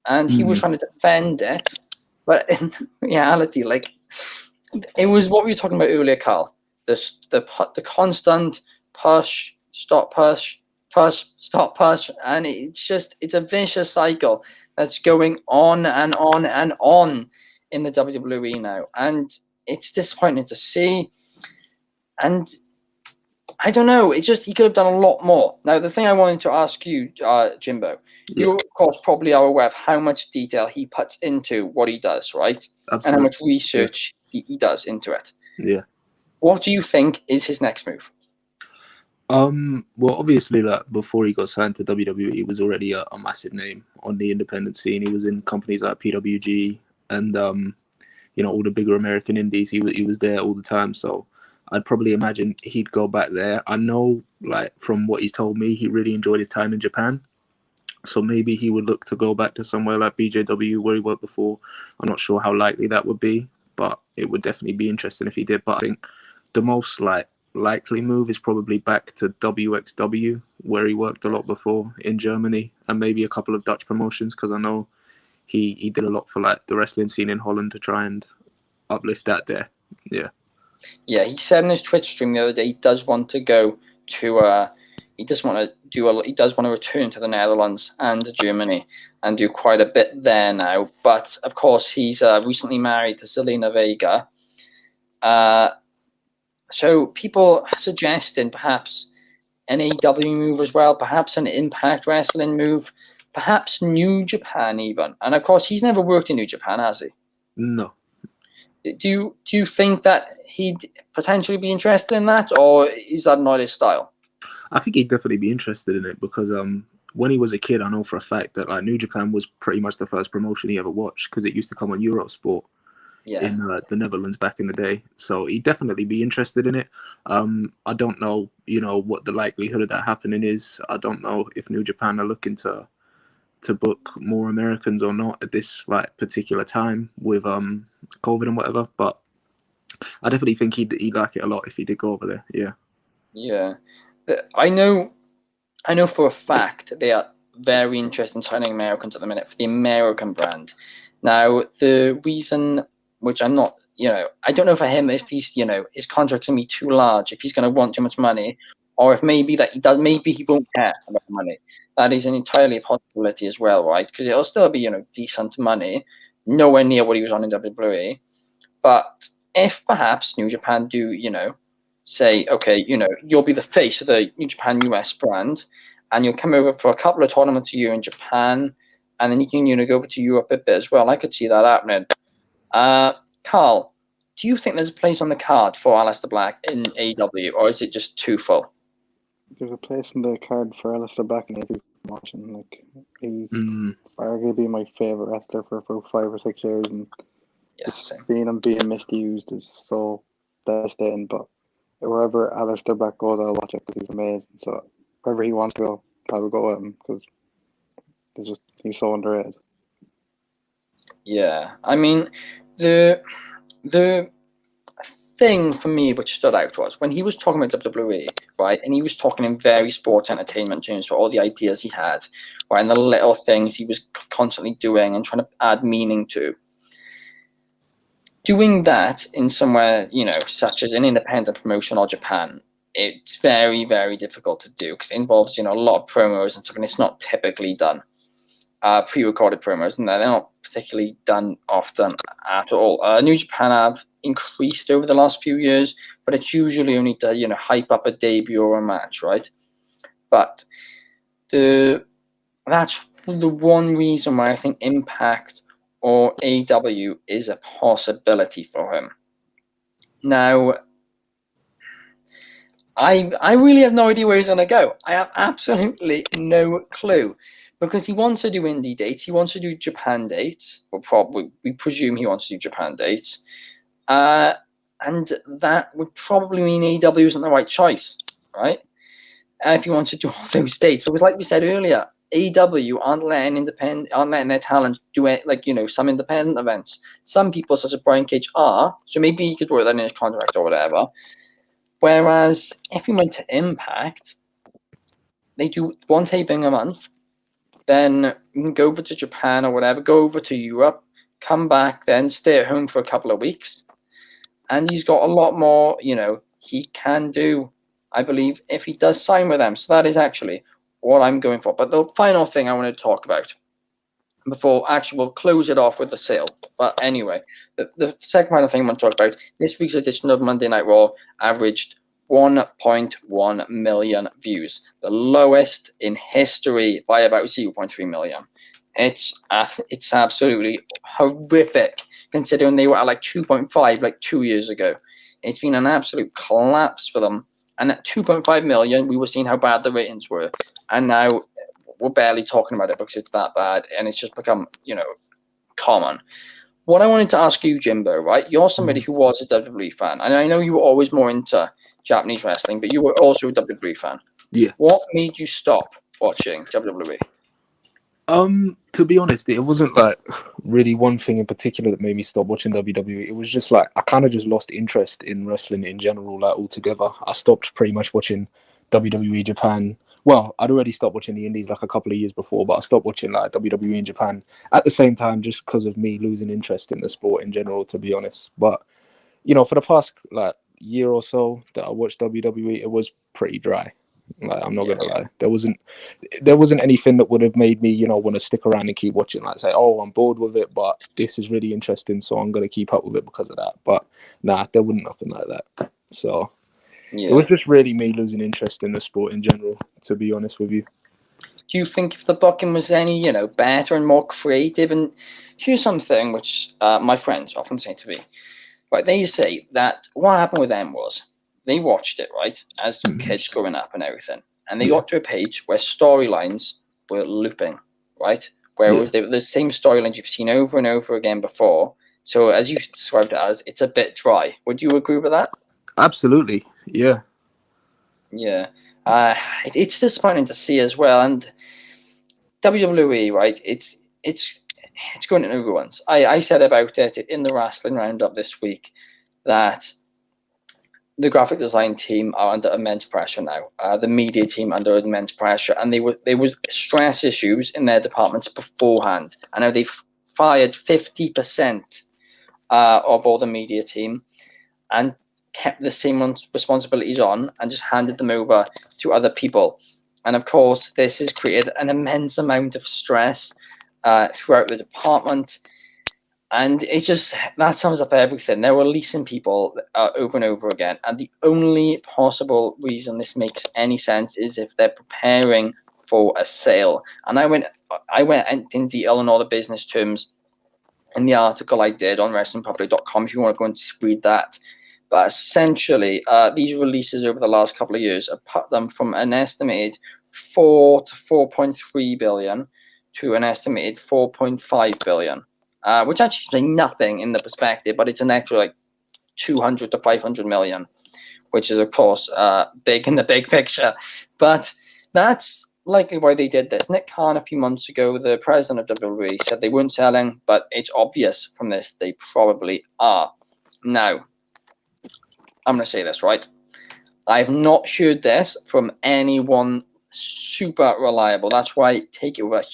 And he was trying to defend it. But in reality, like, it was what we were talking about earlier, Karl. The constant push, stop, push, push, stop, push. And it's a vicious cycle that's going on and on and on in the WWE now, and it's disappointing to see. And I don't know, he could have done a lot more. Now, the thing I wanted to ask you, Jimbo, you of course probably are aware of how much detail he puts into what he does, right? Absolutely. And how much research he does into it. Yeah. What do you think is his next move? Well, obviously, like before he got signed to WWE, he was already a massive name on the independent scene. He was in companies like PWG and all the bigger American indies. He was there all the time. So I'd probably imagine he'd go back there. I know, like from what he's told me, he really enjoyed his time in Japan. So maybe he would look to go back to somewhere like BJW where he worked before. I'm not sure how likely that would be, but it would definitely be interesting if he did. But I think the most likely move is probably back to WXW, where he worked a lot before in Germany, and maybe a couple of Dutch promotions, because I know he did a lot for like the wrestling scene in Holland to try and uplift that there. Yeah, he said in his Twitch stream the other day he does want to go to he does want to return to the Netherlands and Germany and do quite a bit there now. But of course he's recently married to Zelina Vega. So people suggesting perhaps an AEW move as well, perhaps an Impact Wrestling move, perhaps New Japan even. And of course, he's never worked in New Japan, has he? No. Do you think that he'd potentially be interested in that, or is that not his style? I think he'd definitely be interested in it because when he was a kid, I know for a fact that like New Japan was pretty much the first promotion he ever watched because it used to come on Eurosport. In the Netherlands back in the day. So he'd definitely be interested in it. I don't know, what the likelihood of that happening is. I don't know if New Japan are looking to book more Americans or not at this particular time with COVID and whatever. But I definitely think he'd like it a lot if he did go over there. Yeah. Yeah. I know for a fact they are very interested in signing Americans at the minute for the American brand. Now, the reason, which I'm not, I don't know for him if he's, his contract's going to be too large, if he's going to want too much money, or if maybe he won't care about money. That is an entirely a possibility as well, right? Because it'll still be, decent money, nowhere near what he was on in WWE. But if perhaps New Japan do, say, okay, you'll be the face of the New Japan US brand, and you'll come over for a couple of tournaments a year in Japan, and then you can, go over to Europe a bit as well. I could see that happening. Karl, do you think there's a place on the card for Aleister Black in AEW, or is it just too full? There's a place in the card for Aleister Black in every promotion. Like, he's arguably my favourite wrestler for about 5 or 6 years, and just seeing him being misused is so devastating. But wherever Aleister Black goes, I'll watch it because he's amazing. So wherever he wants to go, I will go with him because he's so underrated. Yeah, I mean, the thing for me which stood out was when he was talking about WWE, right, and he was talking in very sports entertainment terms for all the ideas he had, right, and the little things he was constantly doing and trying to add meaning to. Doing that in somewhere, such as an independent promotion or Japan, it's very, very difficult to do because it involves, a lot of promos and stuff, and it's not typically done. pre-recorded promos, and they're not particularly done often at all. New Japan have increased over the last few years, but it's usually only to hype up a debut or a match, right? But that's the one reason why I think Impact or AEW is a possibility for him. Now, I really have no idea where he's going to go. I have absolutely no clue, because he wants to do indie dates. He wants to do Japan dates. We presume he wants to do Japan dates. And that would probably mean AEW isn't the right choice, right? If he wants to do all those dates. Because like we said earlier, AEW aren't letting their talent do it, some independent events. Some people, such as Brian Cage, are. So maybe he could work that in his contract or whatever. Whereas if he went to Impact, they do one taping a month, then you can go over to Japan or whatever, go over to Europe, come back, then stay at home for a couple of weeks. And he's got a lot more, he can do, I believe, if he does sign with them. So that is actually what I'm going for. But the final thing I want to talk about before actually we'll close it off with the sale. But anyway, the second final thing I want to talk about, this week's edition of Monday Night Raw averaged 1.1 million views, the lowest in history by about 0.3 million. It's absolutely horrific considering they were at 2.5 2 years ago. It's been an absolute collapse for them. And at 2.5 million, we were seeing how bad the ratings were. And now we're barely talking about it because it's that bad. And it's just become, common. What I wanted to ask you, Jimbo, right? You're somebody who was a WWE fan. And I know you were always more into Japanese wrestling, but you were also a WWE fan. Yeah. What made you stop watching WWE? To be honest, it wasn't really one thing in particular that made me stop watching WWE. It was just I kind of just lost interest in wrestling in general, altogether. I stopped pretty much watching WWE Japan. Well, I'd already stopped watching the indies a couple of years before, but I stopped watching WWE in Japan at the same time, just because of me losing interest in the sport in general, to be honest. But for the past year or so that I watched WWE, it was pretty dry. I'm not gonna lie. There wasn't anything that would have made me, want to stick around and keep watching. Say, oh, I'm bored with it, but this is really interesting, so I'm gonna keep up with it because of that. But nah, there wasn't nothing like that. So it was just really me losing interest in the sport in general, to be honest with you. Do you think if the booking was any, better and more creative? And here's something which my friends often say to me. Right, they say that what happened with them was they watched it, right, as kids growing up and everything, and they got to a page where storylines were looping, right? Whereas they were the same storylines you've seen over and over again before. So as you described it as, it's a bit dry. Would you agree with that? Absolutely, yeah. Yeah. It's disappointing to see as well. And WWE, right, it's going into ruins. I said about it in the Wrestling Roundup this week that the graphic design team are under immense pressure now. The media team under immense pressure, and there was stress issues in their departments beforehand. I know they've fired 50% of all the media team and kept the same responsibilities on and just handed them over to other people. And of course, this has created an immense amount of stress throughout the department. And that sums up everything. They're releasing people over and over again. And the only possible reason this makes any sense is if they're preparing for a sale. And I went in detail on all the business terms in the article I did on WrestlingPublic.com if you want to go and read that. But essentially, these releases over the last couple of years have put them from an estimated 4 to 4.3 billion to an estimated 4.5 billion. Which actually is nothing in the perspective, but it's an extra 200 to 500 million, which is, of course, big in the big picture. But that's likely why they did this. Nick Khan, a few months ago, the president of WWE, said they weren't selling, but it's obvious from this they probably are. Now, I'm going to say this, right? I've not heard this from anyone super reliable. That's why I take it with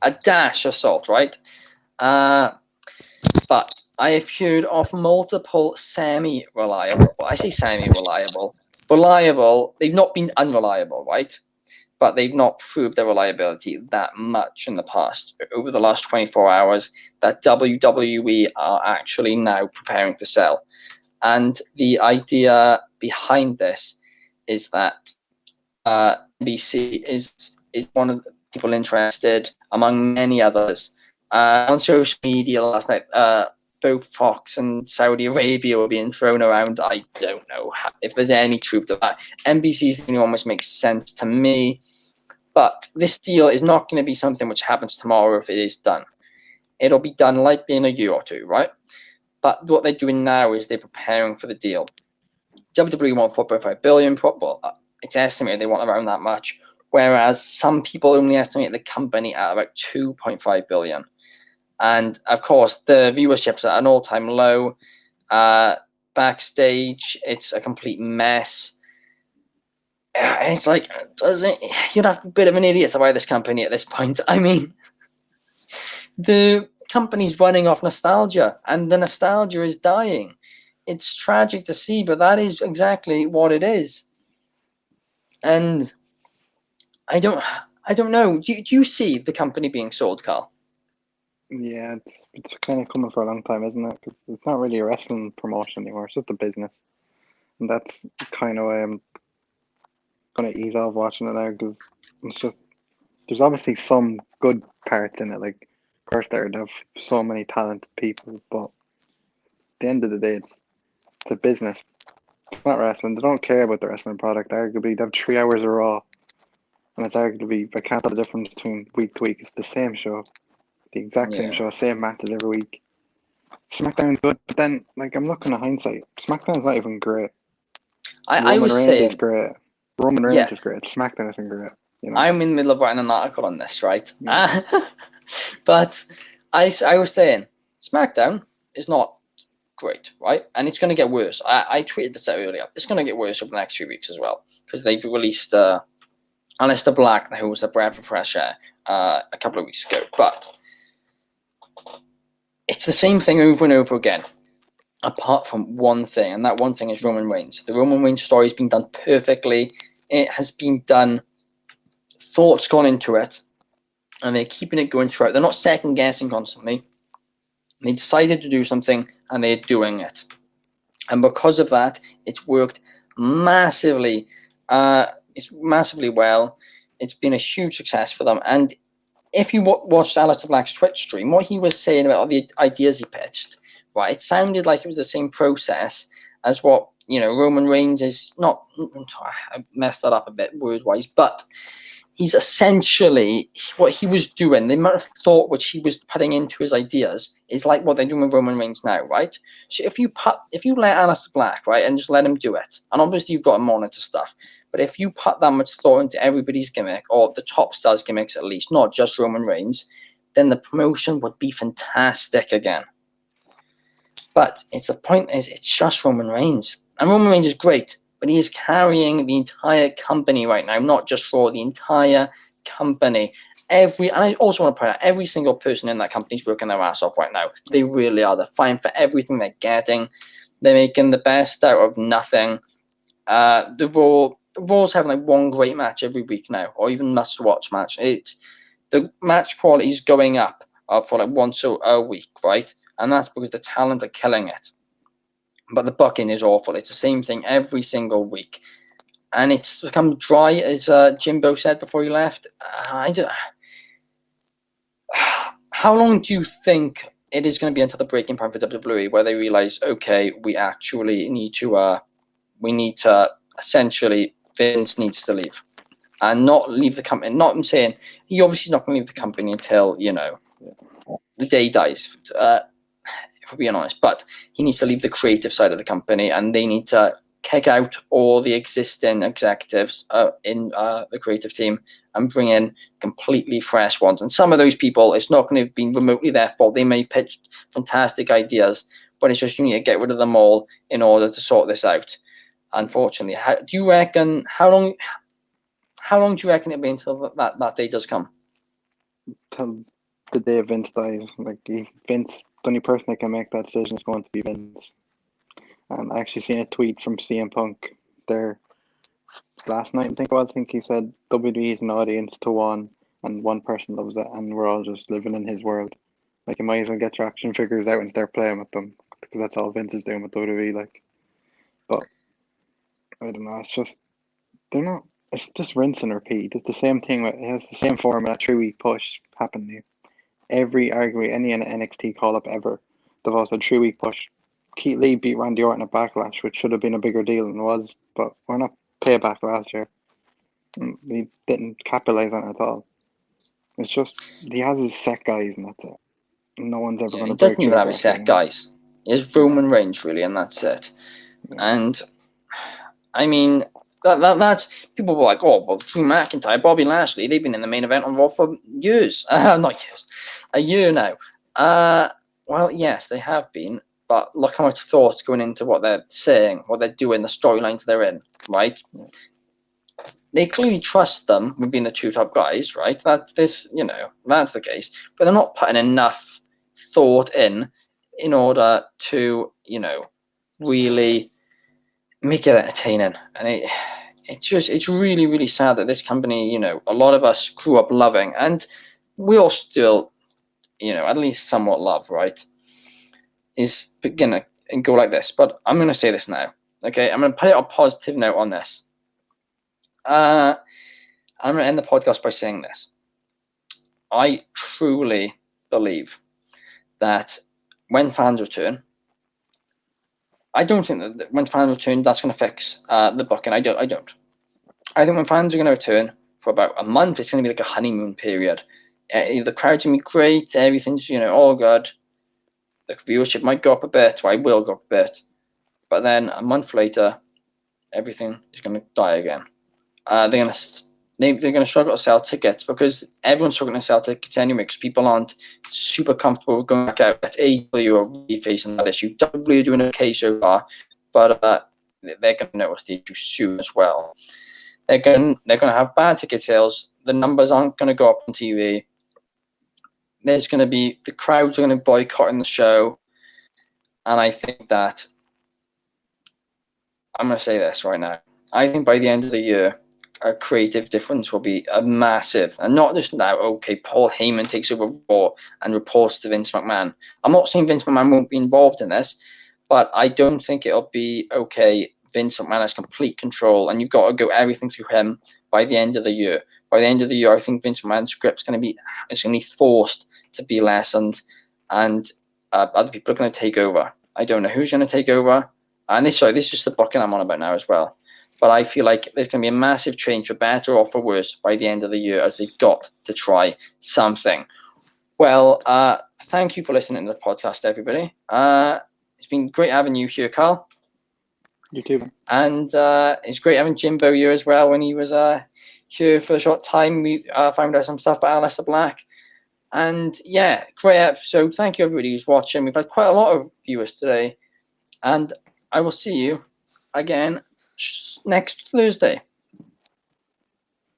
a dash of salt, right? But I have heard of multiple semi-reliable. Well, I say semi-reliable. Reliable, they've not been unreliable, right? but they've not proved their reliability that much in the past. Over the last 24 hours, that WWE are actually now preparing to sell. And the idea behind this is that NBC is one of the people interested, among many others. On social media last night, both Fox and Saudi Arabia were being thrown around. I don't know if there's any truth to that. NBC's the only one which makes sense to me. But this deal is not going to be something which happens tomorrow if it is done. It'll be done likely in a year or two, right? But what they're doing now is they're preparing for the deal. WWE want 4.5 billion. Well, it's estimated they want around that much, whereas some people only estimate the company at about 2.5 billion. And of course, the viewership's at an all-time low. Backstage, it's a complete mess. And it's like, you'd have to be a bit of an idiot to buy this company at this point. I mean, the company's running off nostalgia, and the nostalgia is dying. It's tragic to see, but that is exactly what it is. And I don't know. Do you see the company being sold, Karl? Yeah, it's kind of coming for a long time, isn't it? 'Cause it's not really a wrestling promotion anymore. It's just a business, and that's kind of why I'm gonna ease off watching it now, because it's just there's obviously some good parts in it. Like, of course, they have so many talented people, but at the end of the day, it's a business. It's not wrestling. They don't care about the wrestling product. Arguably, they have 3 hours of Raw, and it's arguably, I can't tell the difference between week to week. It's the same show, the exact same show, same matches every week. SmackDown's good, but then, like, I'm looking at hindsight. SmackDown's not even great. I was Reigns saying, is great. Roman Reigns is great. SmackDown isn't great. You know? I'm in the middle of writing an article on this, right? Yeah. But I was saying, SmackDown is not great, right? And it's going to get worse. I tweeted this out earlier. It's going to get worse over the next few weeks as well, because they've released Aleister Black, who was a breath of fresh air a couple of weeks ago. But it's the same thing over and over again, apart from one thing, and that one thing is Roman Reigns. The Roman Reigns story has been done perfectly. It has been done. Thoughts gone into it, and they're keeping it going throughout. They're not second guessing constantly. They decided to do something, and they're doing it. And because of that, it's worked massively. It's massively well. It's been a huge success for them. And if you watched Aleister Black's Twitch stream, what he was saying about all the ideas he pitched, right, it sounded like it was the same process as what, Roman Reigns is not. I messed that up a bit word-wise, but he's essentially, what he was doing, the amount of thought which he was putting into his ideas is like what they're doing with Roman Reigns now, right? So if you let Aleister Black, right, and just let him do it, and obviously you've got to monitor stuff, but if you put that much thought into everybody's gimmick, or the top stars' gimmicks at least, not just Roman Reigns, then the promotion would be fantastic again. But the point is, it's just Roman Reigns. And Roman Reigns is great, but he is carrying the entire company right now, not just Raw, the entire company. And I also want to point out, every single person in that company is working their ass off right now. They really are. They're fighting for everything they're getting. They're making the best out of nothing. Raw's having like one great match every week now, or even must-watch match. The match quality is going up for like once a week, right? And that's because the talent are killing it. But the booking is awful. It's the same thing every single week. And it's become dry, as Jimbo said before he left. How long do you think it is going to be until the breaking point for WWE, where they realize, okay, we actually need to essentially, Vince needs to leave and not leave the company. Not, I'm saying he obviously is not going to leave the company until, the day dies. If we're being honest, but he needs to leave the creative side of the company, and they need to kick out all the existing executives in the creative team and bring in completely fresh ones. And some of those people, it's not going to be remotely their fault. They may pitch fantastic ideas, but it's just you need to get rid of them all in order to sort this out. Unfortunately, how long do you reckon it'll be until that day does come? Till the day Vince dies. Like, Vince, the only person that can make that decision is going to be Vince. And I actually seen a tweet from CM Punk there last night, I think it was. I think he said WWE is an audience to one, and one person loves it, and we're all just living in his world. Like, you might as well get your action figures out and start playing with them, because that's all Vince is doing with WWE. Like, but I don't know. It's just they're not. It's just rinse and repeat. It's the same thing. It has the same formula. 3-week push happened. Arguably any NXT call up ever, they've also 3-week push. Keith Lee beat Randy Orton at Backlash, which should have been a bigger deal than it was, but we're not payback last year. We didn't capitalize on it at all. It's just he has his set guys, and that's it. No one's ever going to break through. He doesn't even have his set guys. He has Roman Reigns, really, and that's it. Yeah. And I mean, that's people were like, oh, well, Drew McIntyre, Bobby Lashley, they've been in the main event on Raw for years. Not years, a year now. Well, yes, they have been, but look how much thought's going into what they're saying, what they're doing, the storylines they're in, right? They clearly trust them with being the two top guys, right? That's the case. But they're not putting enough thought in order to, really make it entertaining. And it's really, really sad that this company, a lot of us grew up loving, and we all still, at least somewhat love, right? Is gonna go like this. But I'm gonna say this now. Okay, I'm gonna put it on a positive note on this. I'm going to end the podcast by saying this. I truly believe that when fans return, I don't think that when fans return, that's going to fix the booking. I don't. I think when fans are going to return for about a month, it's going to be like a honeymoon period. The crowd's going to be great. Everything's, all good. The viewership might go up a bit, or I will go up a bit. But then a month later, everything is going to die again. They're gonna struggle to sell tickets because everyone's struggling to sell tickets anyway because people aren't super comfortable with going back out. That's AEW are really facing that issue. WWE are doing okay so far, but they're gonna notice the issue soon as well. They're gonna have bad ticket sales. The numbers aren't gonna go up on TV. There's gonna be the crowds are gonna boycotting the show, and I think that I'm gonna say this right now. I think by the end of the year, a creative difference will be a massive, and not just now. Okay, Paul Heyman takes over Raw and reports to Vince McMahon. I'm not saying Vince McMahon won't be involved in this, but I don't think it'll be okay. Vince McMahon has complete control, and you've got to go everything through him by the end of the year. By the end of the year, I think Vince McMahon's script's going to be forced to be lessened, and other people are going to take over. I don't know who's going to take over, and this is just the booking I'm on about now as well. But I feel like there's going to be a massive change for better or for worse by the end of the year, as they've got to try something. Well, thank you for listening to the podcast, everybody. It's been great having you here, Karl. You too. And it's great having Jimbo here as well. When he was here for a short time, we found out some stuff about Aleister Black. And yeah, great episode. Thank you, everybody who's watching. We've had quite a lot of viewers today. And I will see you again next Thursday.